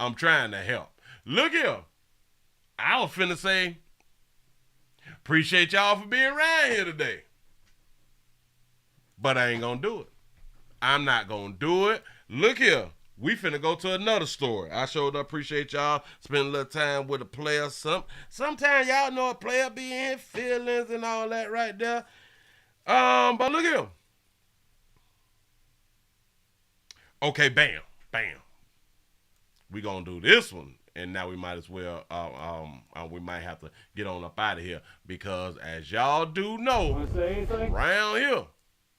I'm trying to help. Look here. I was finna say, appreciate y'all for being around here today. But I ain't gonna do it. I'm not gonna do it. Look here. We finna go to another story. I showed up, appreciate y'all. Spend a little time with a player. Sometimes y'all know a player be in feelings and all that right there. But look here. Okay, bam. We gonna do this one, and now we might as well. We might have to get on up out of here because, as y'all do know, around here,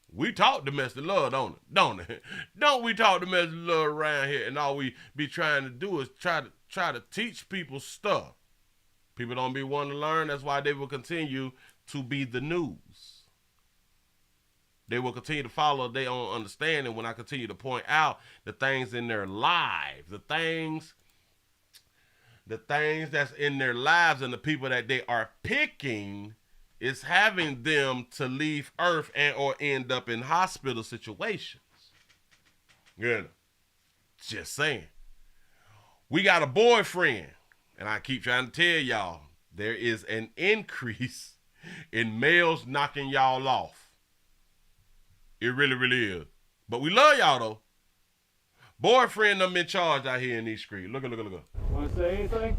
we talk domestic love, don't it? Don't we talk domestic love around here? And all we be trying to do is try to teach people stuff. People don't be wanting to learn. That's why they will continue to be the news. They will continue to follow their own understanding when I continue to point out the things in their lives, the things that's in their lives, and the people that they are picking is having them to leave Earth and or end up in hospital situations. Good. Just saying. We got a boyfriend, and I keep trying to tell y'all, there is an increase in males knocking y'all off. It really, really is. But we love y'all, though. Boyfriend done been charged out here in these streets. Look. Want to say anything?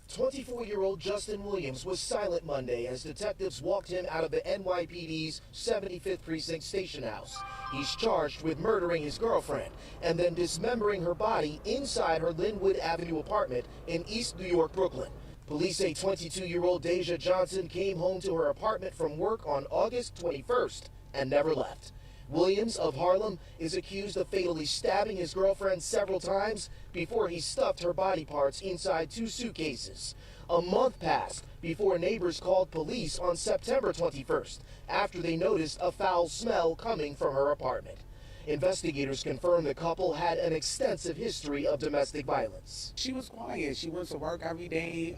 24-year-old Justin Williams was silent Monday as detectives walked him out of the NYPD's 75th Precinct station house. He's charged with murdering his girlfriend and then dismembering her body inside her Linwood Avenue apartment in East New York, Brooklyn. Police say 22-year-old Deja Johnson came home to her apartment from work on August 21st and never left. Williams of Harlem is accused of fatally stabbing his girlfriend several times before he stuffed her body parts inside 2 suitcases. A month passed before neighbors called police on September 21st after they noticed a foul smell coming from her apartment. Investigators confirmed the couple had an extensive history of domestic violence. She was quiet. She went to work every day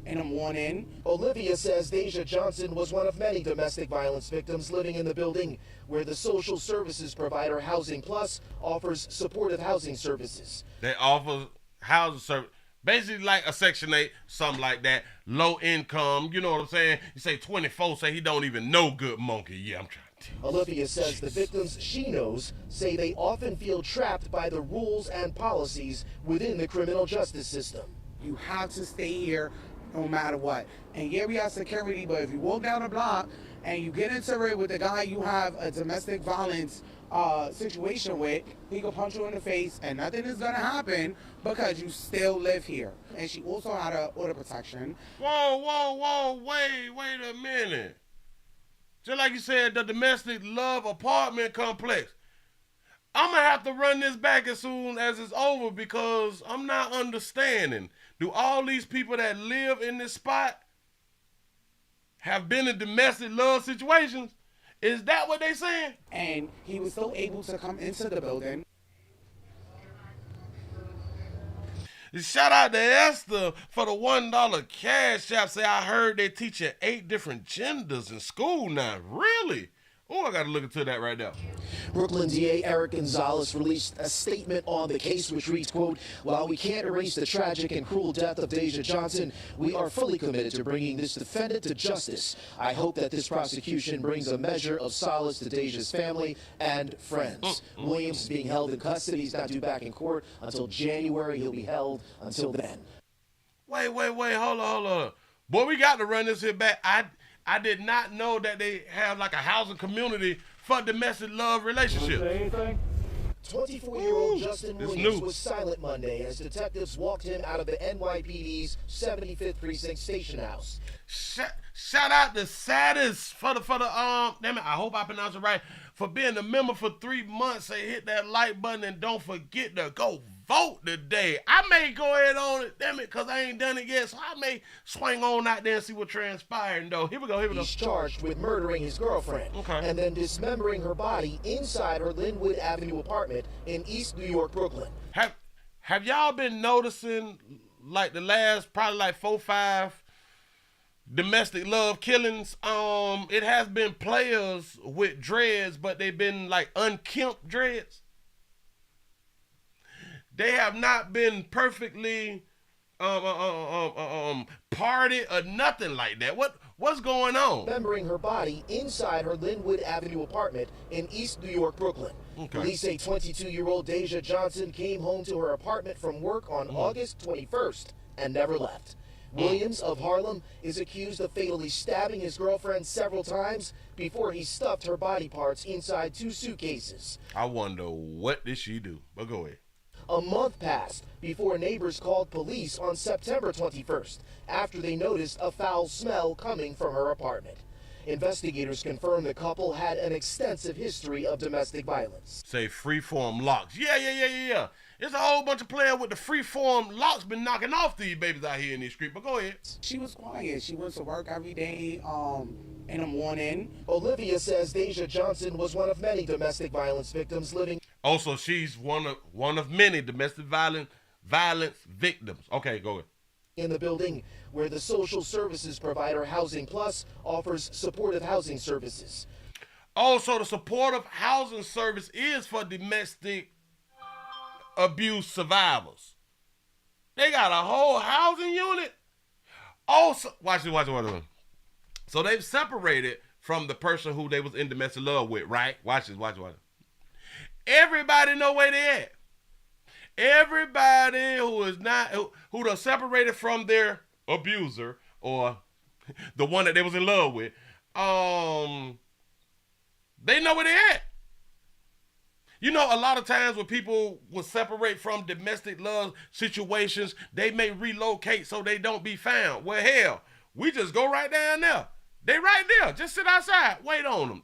in the morning. Olivia says Deja Johnson was one of many domestic violence victims living in the building, where the social services provider Housing Plus offers supportive housing services. They offer housing service, basically like a Section 8, something like that, low income, you know what I'm saying? You say 24, say he don't even know Good Monkey. Yeah, I'm trying to tell you. Olivia says the victims she knows say they often feel trapped by the rules and policies within the criminal justice system. You have to stay here no matter what. And yeah, we have security, but if you walk down the block and you get into it with the guy you have a domestic violence situation with, he could punch you in the face and nothing is gonna happen because you still live here. And she also had an order protection. Whoa, wait a minute. Just like you said, the domestic love apartment complex. I'm gonna have to run this back as soon as it's over because I'm not understanding. Do all these people that live in this spot have been in domestic love situations? Is that what they saying? And he was still able to come into the building. Shout out to Esther for the $1 cash app. Say, I heard they teaching 8 different genders in school now. Really? Oh, I got to look into that right now. Brooklyn DA Eric Gonzalez released a statement on the case which reads, quote, "While we can't erase the tragic and cruel death of Deja Johnson, we are fully committed to bringing this defendant to justice. I hope that this prosecution brings a measure of solace to Deja's family and friends." Williams is being held in custody. He's not due back in court until January. He'll be held until then. Wait, hold on. Boy, we got to run this here back. I did not know that they have like a housing community for domestic love relationships. 24-year-old Justin Williams was silent Monday as detectives walked him out of the NYPD's 75th Precinct station house. Shout out to Saddest for the damn it, I hope I pronounced it right, for being a member for 3 months. Say hit that like button and don't forget to go vote today. I may go ahead on it, damn it, because I ain't done it yet, so I may swing on out there and see what transpired, though. Here we go. He's charged with murdering his girlfriend and then dismembering her body inside her Linwood Avenue apartment in East New York, Brooklyn. Have y'all been noticing, like, the last probably like 4 or 5 domestic love killings? It has been players with dreads, but they've been like unkempt dreads. They have not been perfectly parted or nothing like that. What's going on? Dismembering her body inside her Linwood Avenue apartment in East New York, Brooklyn. Police say 22-year-old Deja Johnson came home to her apartment from work on August 21st and never left. Williams of Harlem is accused of fatally stabbing his girlfriend several times before he stuffed her body parts inside 2 suitcases. I wonder what did she do? But go ahead. A month passed before neighbors called police on September 21st after they noticed a foul smell coming from her apartment. Investigators confirmed the couple had an extensive history of domestic violence. Say freeform locks. Yeah. There's a whole bunch of players with the freeform locks been knocking off these babies out here in these streets. But go ahead. She was quiet. She went to work every day in the morning. Olivia says Deja Johnson was one of many domestic violence victims living. Also, she's one of many domestic violence victims. Okay, go ahead. In the building where the social services provider Housing Plus offers supportive housing services. Also, the supportive housing service is for domestic abuse survivors. They got a whole housing unit. Also, watch this. So they've separated from the person who they was in domestic love with, right? Watch this. Everybody know where they at. Everybody who done separated from their abuser or the one that they was in love with, they know where they at. You know, a lot of times when people will separate from domestic love situations, they may relocate so they don't be found. Well, hell, we just go right down there. They right there. Just sit outside. Wait on them.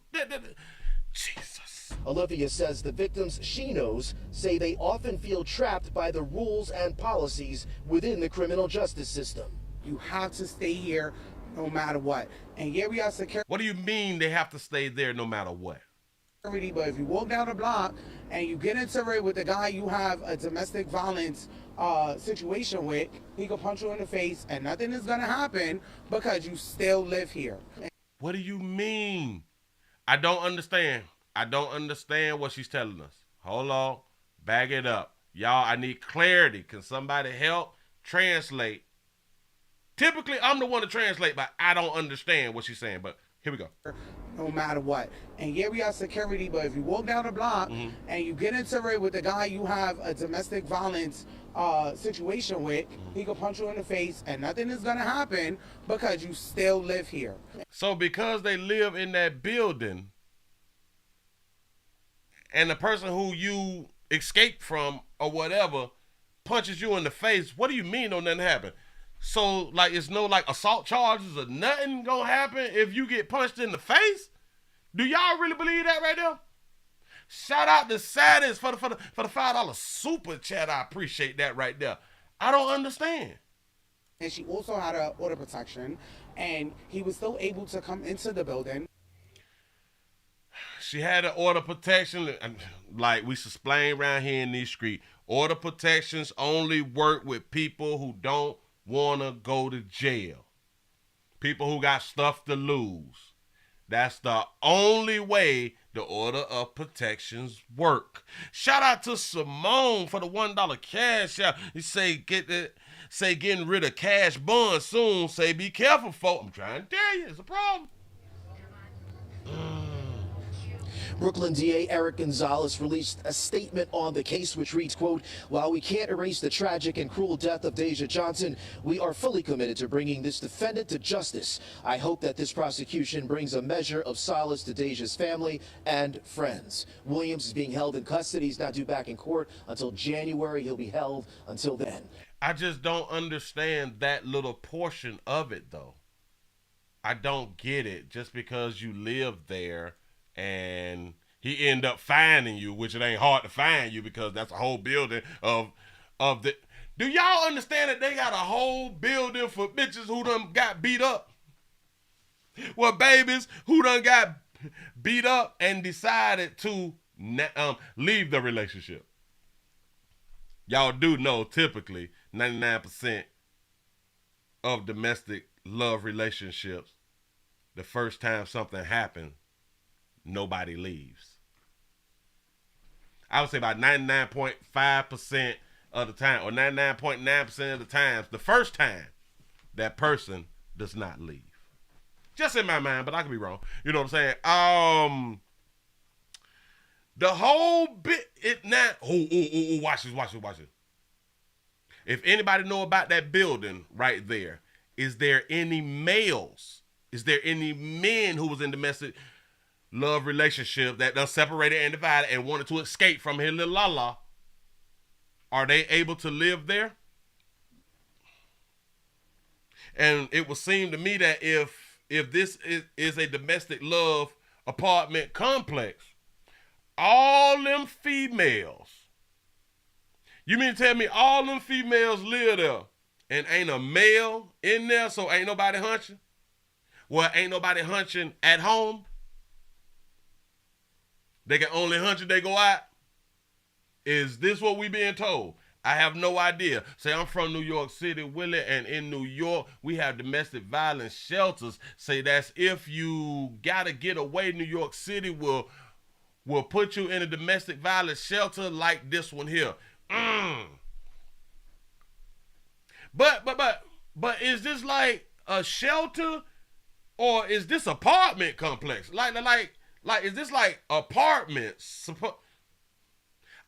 Jesus. Olivia says the victims she knows say they often feel trapped by the rules and policies within the criminal justice system. You have to stay here no matter what. And yeah, we have security. What do you mean they have to stay there no matter what? But if you walk down the block and you get into it with the guy you have a domestic violence situation with, he could punch you in the face and nothing is going to happen because you still live here. What do you mean? I don't understand. I don't understand what she's telling us. Hold on. Bag it up. Y'all, I need clarity. Can somebody help translate? Typically, I'm the one to translate, but I don't understand what she's saying. But here we go. No matter what. And yeah, we have security, but if you walk down the block and you get into it with the guy you have a domestic violence situation with, he could punch you in the face and nothing is going to happen because you still live here. So because they live in that building and the person who you escaped from or whatever punches you in the face, what do you mean don't nothing happen? So, like, it's no, like, assault charges or nothing gonna happen if you get punched in the face? Do y'all really believe that right there? Shout out to Saddest for the $5 super chat. I appreciate that right there. I don't understand. And she also had an order protection, and he was still able to come into the building. She had an order protection, like we explain around here in these streets. Order protections only work with people who don't want to go to jail. People who got stuff to lose. That's the only way the order of protections work. Shout out to Simone for the $1 cash out. You say getting rid of cash bond soon. Say be careful, folks. I'm trying to tell you, it's a problem. Brooklyn DA Eric Gonzalez released a statement on the case which reads, quote, "While we can't erase the tragic and cruel death of Deja Johnson, we are fully committed to bringing this defendant to justice. I hope that this prosecution brings a measure of solace to Deja's family and friends." Williams is being held in custody. He's not due back in court until January. He'll be held until then. I just don't understand that little portion of it, though. I don't get it. Just because you live there and he end up finding you, which it ain't hard to find you because that's a whole building of the. Do y'all understand that they got a whole building for bitches who done got beat up? Well, babies who done got beat up and decided to leave the relationship. Y'all do know typically 99% of domestic love relationships, the first time something happens, nobody leaves. I would say about 99.5% of the time, or 99.9% of the times, the first time, that person does not leave. Just in my mind, but I could be wrong. You know what I'm saying? The whole bit, it now, watch this. If anybody know about that building right there, is there any males? Is there any men who was in domestic love relationship that done separated and divided and wanted to escape from his little la-la? Are they able to live there? And it would seem to me that if if this is a domestic love apartment complex, all them females, you mean to tell me all them females live there and ain't a male in there, so ain't nobody hunching? Well, ain't nobody hunching at home? They can only hunch if they go out? Is this what we being told? I have no idea. Say, I'm from New York City, Willie, and in New York, we have domestic violence shelters. Say that's if you gotta get away, New York City will put you in a domestic violence shelter like this one here. But is this like a shelter or is this apartment complex? Like is this like apartments?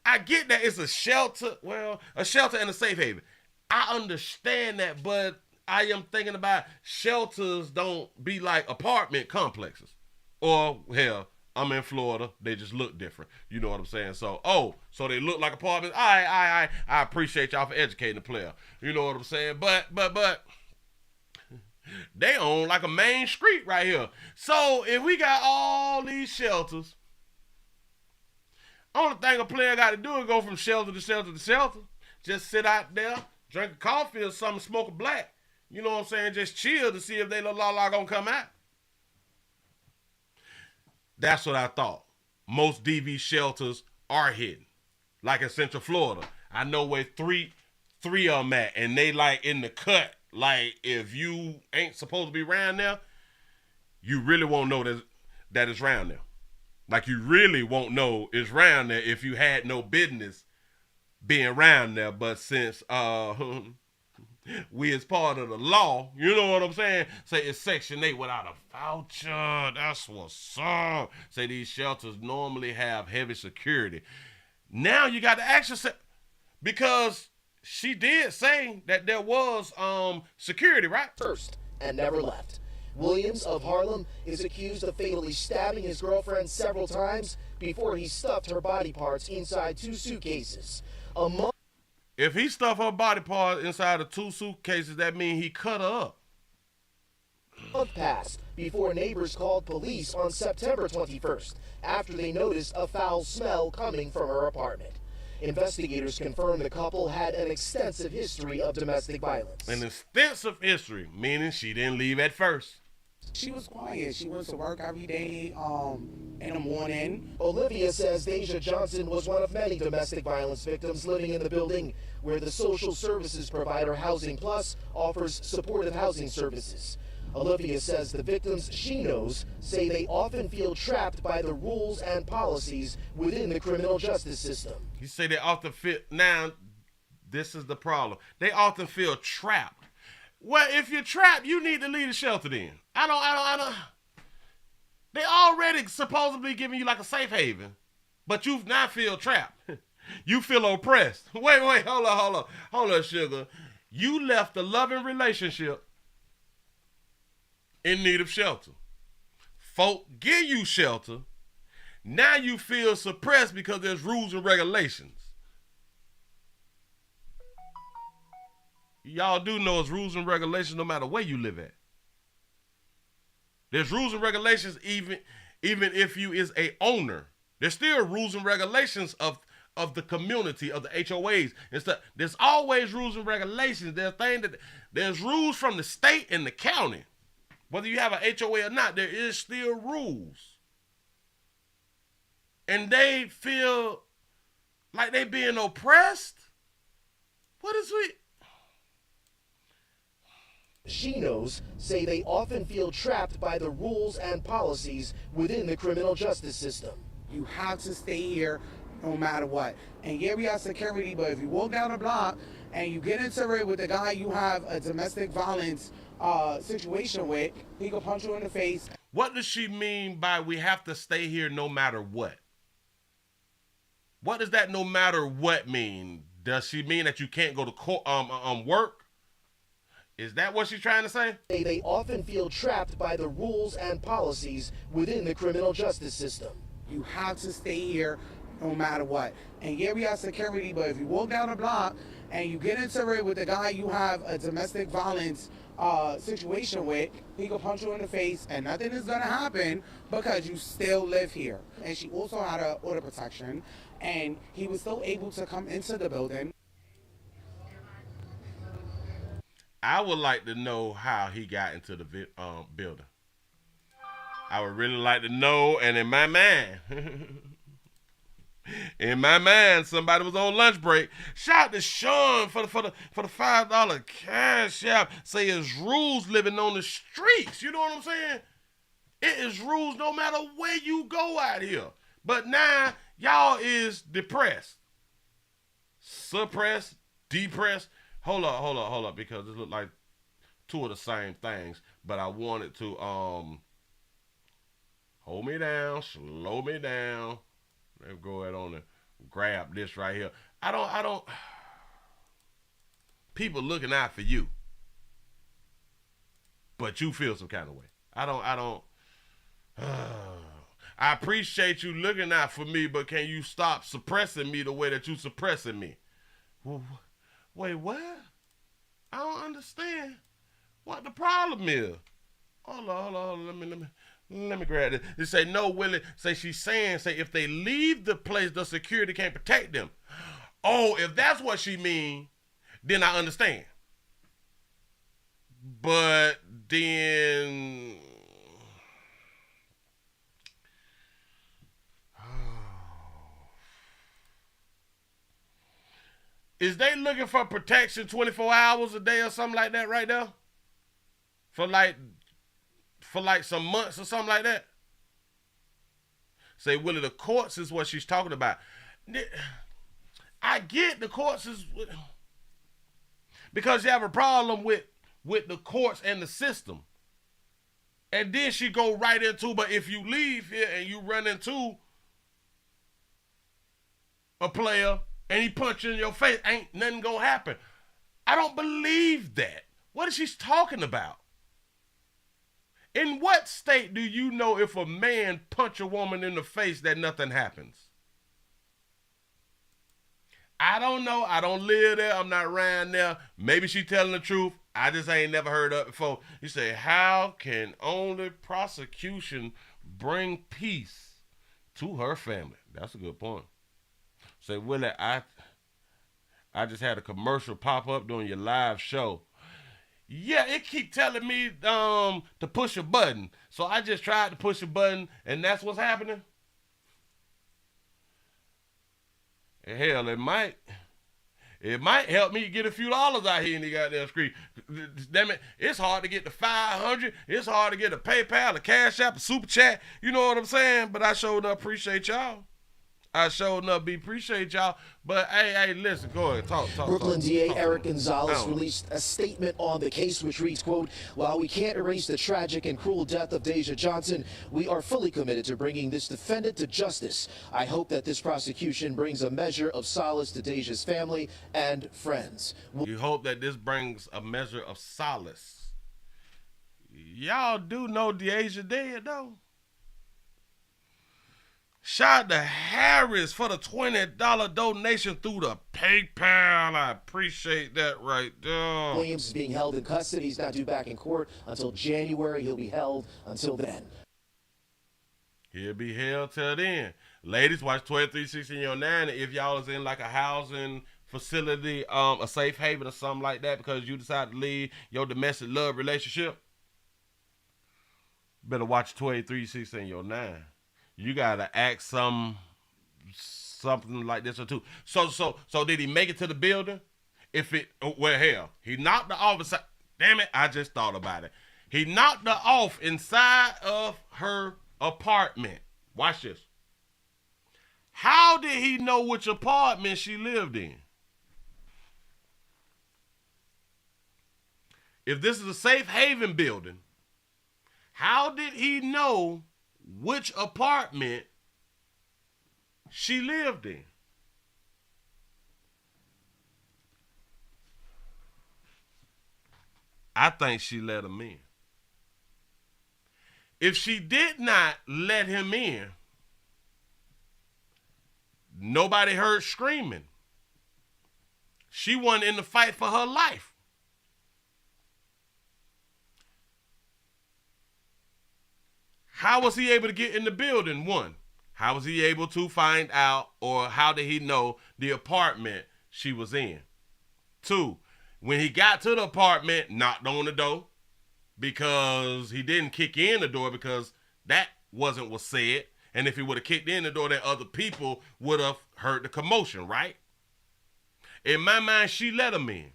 I get that it's a shelter. Well, a shelter and a safe haven. I understand that, but I am thinking about shelters don't be like apartment complexes. Or, hell, I'm in Florida. They just look different. You know what I'm saying? So they look like apartments. I appreciate y'all for educating the player. You know what I'm saying? But they own like a main street right here. So if we got all these shelters, only thing a player got to do is go from shelter to shelter to shelter. Just sit out there, drink a coffee or something, smoke a black. You know what I'm saying? Just chill to see if they la gonna come out. That's what I thought. Most DV shelters are hidden. Like in Central Florida. I know where three of them at, and they like in the cut. Like if you ain't supposed to be around there, you really won't know that it's around there. Like you really won't know it's around there if you had no business being around there. But since we is part of the law, you know what I'm saying? Say it's Section 8 without a voucher. That's what's up. Say these shelters normally have heavy security. Now you got to ask yourself, because she did say that there was security, right? First and never left. Williams of Harlem is accused of fatally stabbing his girlfriend several times before he stuffed her body parts inside 2 suitcases. If he stuffed her body parts inside of 2 suitcases, that means he cut her up. A month passed before neighbors called police on September 21st after they noticed a foul smell coming from her apartment. Investigators confirmed the couple had an extensive history of domestic violence. An extensive history, meaning she didn't leave at first. She was quiet. She went to work every day in the morning. Olivia says Deja Johnson was one of many domestic violence victims living in the building where the social services provider Housing Plus offers supportive housing services. Olivia says the victims she knows say they often feel trapped by the rules and policies within the criminal justice system. You say they often feel, now this is the problem, they often feel trapped. Well, if you're trapped, you need to leave the shelter then. I don't. They already supposedly giving you like a safe haven, but you now feel trapped. You feel oppressed. Wait, hold on, sugar. You left a loving relationship in need of shelter. Folk give you shelter. Now you feel suppressed because there's rules and regulations. Y'all do know it's rules and regulations no matter where you live at. There's rules and regulations even if you is a owner. There's still rules and regulations of the community, of the HOAs and stuff. There's always rules and regulations. There's rules from the state and the county. Whether you have an HOA or not, there is still rules. And they feel like they being oppressed? What is it? She knows say they often feel trapped by the rules and policies within the criminal justice system. You have to stay here no matter what. And yeah, we have security, but if you walk down the block and you get into it with the guy you have a domestic violence situation with, he can punch you in the face. What does she mean by we have to stay here no matter what? What does that no matter what mean? Does she mean that you can't go to work? Is that what she's trying to say? They often feel trapped by the rules and policies within the criminal justice system. You have to stay here no matter what. And yeah, we have security, but if you walk down the block and you get into it with the guy you have a domestic violence situation with, he could punch you in the face and nothing is gonna happen because you still live here. And she also had an order protection, and he was still able to come into the building. I would like to know how he got into the building. I would really like to know, and in my mind, somebody was on lunch break. Shout out to Sean for the $5 cash app. Say it's rules living on the streets. You know what I'm saying? It is rules no matter where you go out here. But now y'all is depressed, suppressed, depressed. Hold up, because it look like two of the same things. But I wanted to hold me down, slow me down. Let's go ahead on and grab this right here. I don't. People looking out for you, but you feel some kind of way. I don't. I appreciate you looking out for me, but can you stop suppressing me the way that you suppressing me? Wait, what? I don't understand what the problem is. Hold on. Let me grab this. They say, no, Willie. Say she's saying, if they leave the place, the security can't protect them. Oh, if that's what she mean, then I understand. But then, is they looking for protection 24 hours a day or something like that right there? For like some months or something like that? Say, Willie, the courts is what she's talking about. I get the courts is because you have a problem with the courts and the system. And then she go right into, but if you leave here and you run into a player and he punch you in your face, ain't nothing gonna happen. I don't believe that. What is she talking about? In what state do you know if a man punch a woman in the face that nothing happens? I don't know. I don't live there. I'm not around there. Maybe she telling the truth. I just ain't never heard of it before. You say, how can only prosecution bring peace to her family? That's a good point. Say, Willie, I just had a commercial pop up during your live show. Yeah, it keep telling me to push a button. So I just tried to push a button, and that's what's happening. Hell, it might help me get a few dollars out here in the goddamn screen. Damn it, it's hard to get the 500. It's hard to get a PayPal, a Cash App, a Super Chat. You know what I'm saying? But I sure enough appreciate y'all. Appreciate y'all. But hey, listen, go ahead, talk. Brooklyn DA Eric Gonzalez released a statement on the case which reads, quote, while we can't erase the tragic and cruel death of Deja Johnson, we are fully committed to bringing this defendant to justice. I hope that this prosecution brings a measure of solace to Deja's family and friends. You hope that this brings a measure of solace. Y'all do know Deja dead, though. Shout out to Harris for the $20 donation through the PayPal. I appreciate that right there. Williams is being held in custody. He's not due back in court until January. He'll be held until then. He'll be held till then. Ladies, watch 12-3-16-09. If y'all is in like a housing facility, a safe haven or something like that because you decide to leave your domestic love relationship, better watch 12-3-16-09. You gotta ask something like this or two. So did he make it to the building? Hell, he knocked the officer. Damn it, I just thought about it. He knocked her off inside of her apartment. Watch this. How did he know which apartment she lived in? If this is a safe haven building, how did he know which apartment she lived in? I think she let him in. If she did not let him in, nobody heard screaming. She wasn't in the fight for her life. How was he able to get in the building? One, how was he able to find out, or how did he know the apartment she was in? Two, when he got to the apartment, knocked on the door, because he didn't kick in the door because that wasn't what said. And if he would have kicked in the door, then other people would have heard the commotion, right? In my mind, she let him in.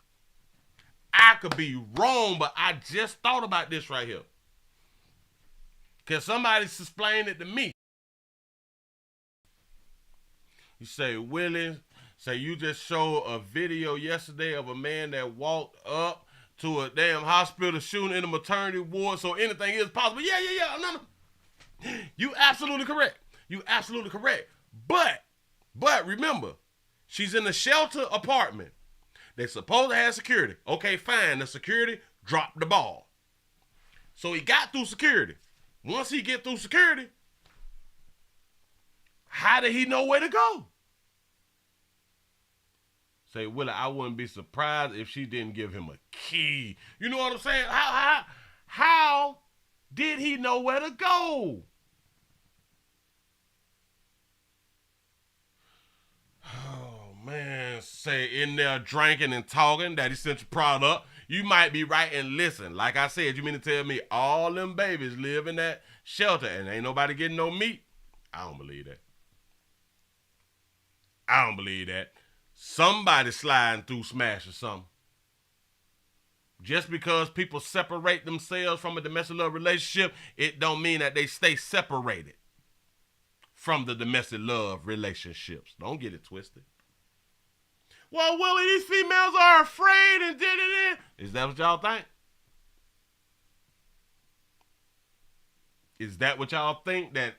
I could be wrong, but I just thought about this right here. Can somebody explain it to me? You say, Willie, say you just showed a video yesterday of a man that walked up to a damn hospital shooting in a maternity ward, so anything is possible. Yeah. No. You absolutely correct. You absolutely correct. But remember, she's in a shelter apartment. They're supposed to have security. Okay, fine. The security dropped the ball. So he got through security. Once he get through security, how did he know where to go? Say, Willie, I wouldn't be surprised if she didn't give him a key. You know what I'm saying? How did he know where to go? Oh, man. Say, in there drinking and talking, that essential product. You might be right, and listen, like I said, you mean to tell me all them babies live in that shelter and ain't nobody getting no meat? I don't believe that. I don't believe that. Somebody sliding through smash or something. Just because people separate themselves from a domestic love relationship, it don't mean that they stay separated from the domestic love relationships. Don't get it twisted. Well, Willie, these females are afraid and did. Is that what y'all think? Is that what y'all think? That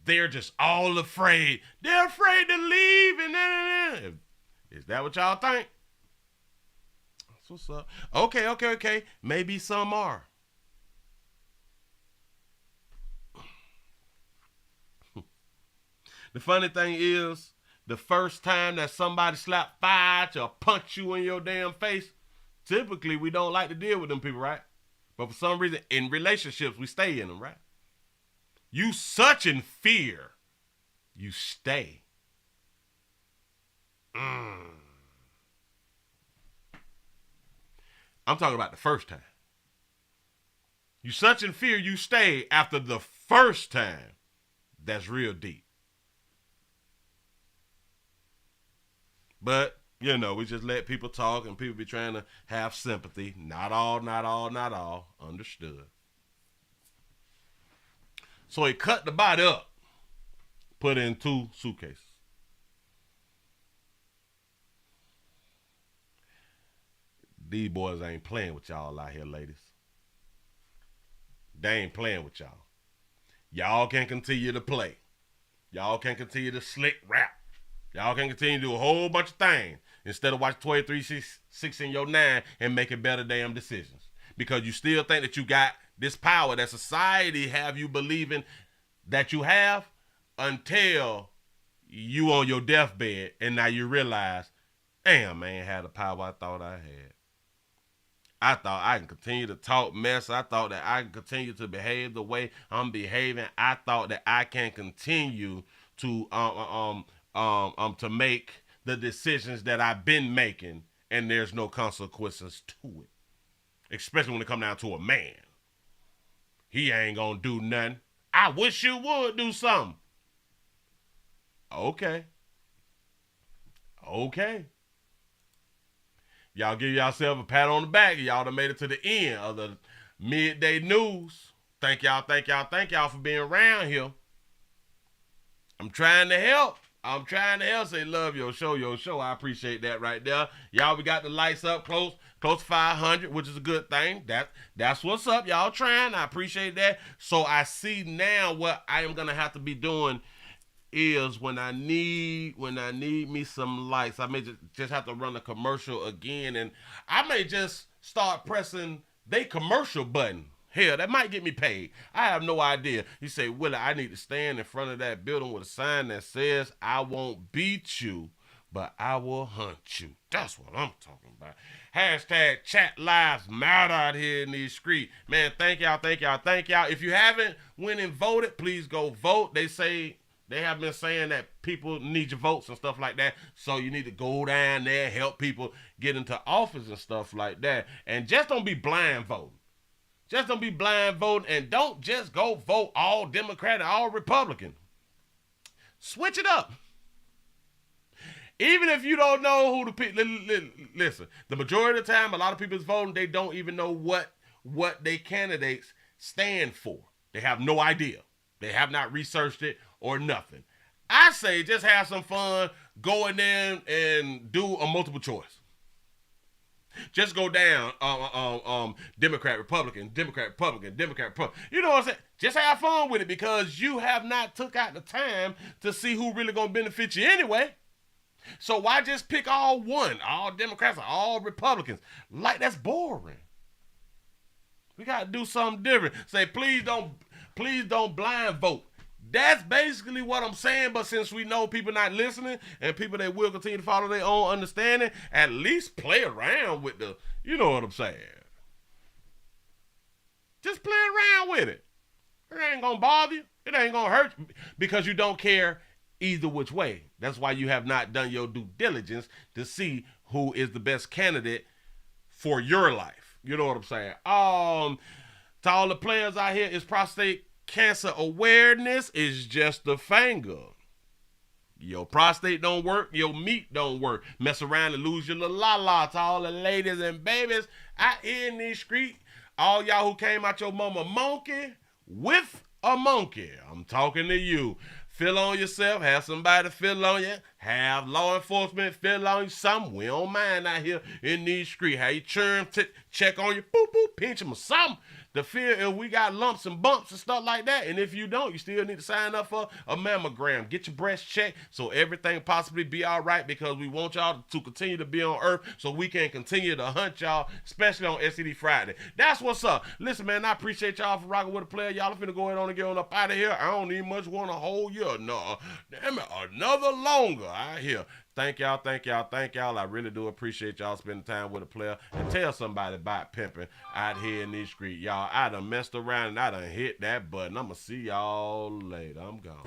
they're just all afraid? They're afraid to leave and Is that what y'all think? That's what's up. Okay. Maybe some are. The funny thing is, the first time that somebody slap fire at you or punch you in your damn face, typically we don't like to deal with them people, right? But for some reason, in relationships, we stay in them, right? You such in fear, you stay. I'm talking about the first time. You such in fear, you stay after the first time. That's real deep. But, you know, we just let people talk and people be trying to have sympathy. Not all. Understood. So he cut the body up, put it in 2 suitcases. These boys ain't playing with y'all out here, ladies. They ain't playing with y'all. Y'all can continue to play. Y'all can continue to slick rap. Y'all can continue to do a whole bunch of things instead of watch 23-6 in your 9 and making better damn decisions. Because you still think that you got this power that society have you believing that you have until you on your deathbed and now you realize, damn, man, had the power I thought I had. I thought I can continue to talk mess. I thought that I can continue to behave the way I'm behaving. I thought that I can continue to make the decisions that I've been making, and there's no consequences to it. Especially when it come down to a man. He ain't gonna do nothing. I wish you would do something. Okay. Y'all give yourself a pat on the back. Y'all done made it to the end of the midday news. Thank y'all for being around here. I'm trying to help. Say love your show. I appreciate that right there. Y'all, we got the lights up close to 500, which is a good thing. That's what's up. Y'all trying. I appreciate that. So I see now what I am gonna have to be doing is when I need me some lights, I may just have to run a commercial again, and I may just start pressing they commercial button Hell, that might get me paid. I have no idea. You say, Willie, I need to stand in front of that building with a sign that says, I won't beat you, but I will hunt you. That's what I'm talking about. Hashtag chat lives matter out here in these streets. Man, thank y'all. If you haven't went and voted, please go vote. They have been saying that people need your votes and stuff like that. So you need to go down there, help people get into office and stuff like that. And just don't be blind voting. Just don't be blind voting, and don't just go vote all Democrat and all Republican. Switch it up. Even if you don't know who the people, listen, the majority of the time, a lot of people is voting, they don't even know what their candidates stand for. They have no idea. They have not researched it or nothing. I say just have some fun, go in there and do a multiple choice. Just go down, Democrat, Republican, Democrat, Republican, Democrat, Republican. You know what I'm saying? Just have fun with it because you have not took out the time to see who really gonna benefit you anyway. So why just pick all Democrats or all Republicans? Like, that's boring. We gotta do something different. Say, please don't blind vote. That's basically what I'm saying, but since we know people not listening and people that will continue to follow their own understanding, at least play around with you know what I'm saying. Just play around with it. It ain't gonna bother you. It ain't gonna hurt you because you don't care either which way. That's why you have not done your due diligence to see who is the best candidate for your life. You know what I'm saying? To all the players out here, is prostate cancer awareness is just a finger. Your prostate don't work, your meat don't work. Mess around and lose your little la-la. To all the ladies and babies out here in these streets, all y'all who came out your mama monkey with a monkey, I'm talking to you. Feel on yourself, have somebody feel on you, have law enforcement feel on you, something. We don't mind out here in these streets. Have you check on you, boop, boop, pinch them or something. To feel if we got lumps and bumps and stuff like that. And if you don't, you still need to sign up for a mammogram. Get your breast checked so everything possibly be all right, because we want y'all to continue to be on earth so we can continue to hunt y'all, especially on STD Friday. That's what's up. Listen, man, I appreciate y'all for rocking with a player. Y'all are finna go ahead on and get on up out of here. I don't even much want to hold you another longer out here. Thank y'all. I really do appreciate y'all spending time with a player. And tell somebody about pimping out here in these streets. Y'all, I done messed around and I done hit that button. I'm going to see y'all later. I'm gone.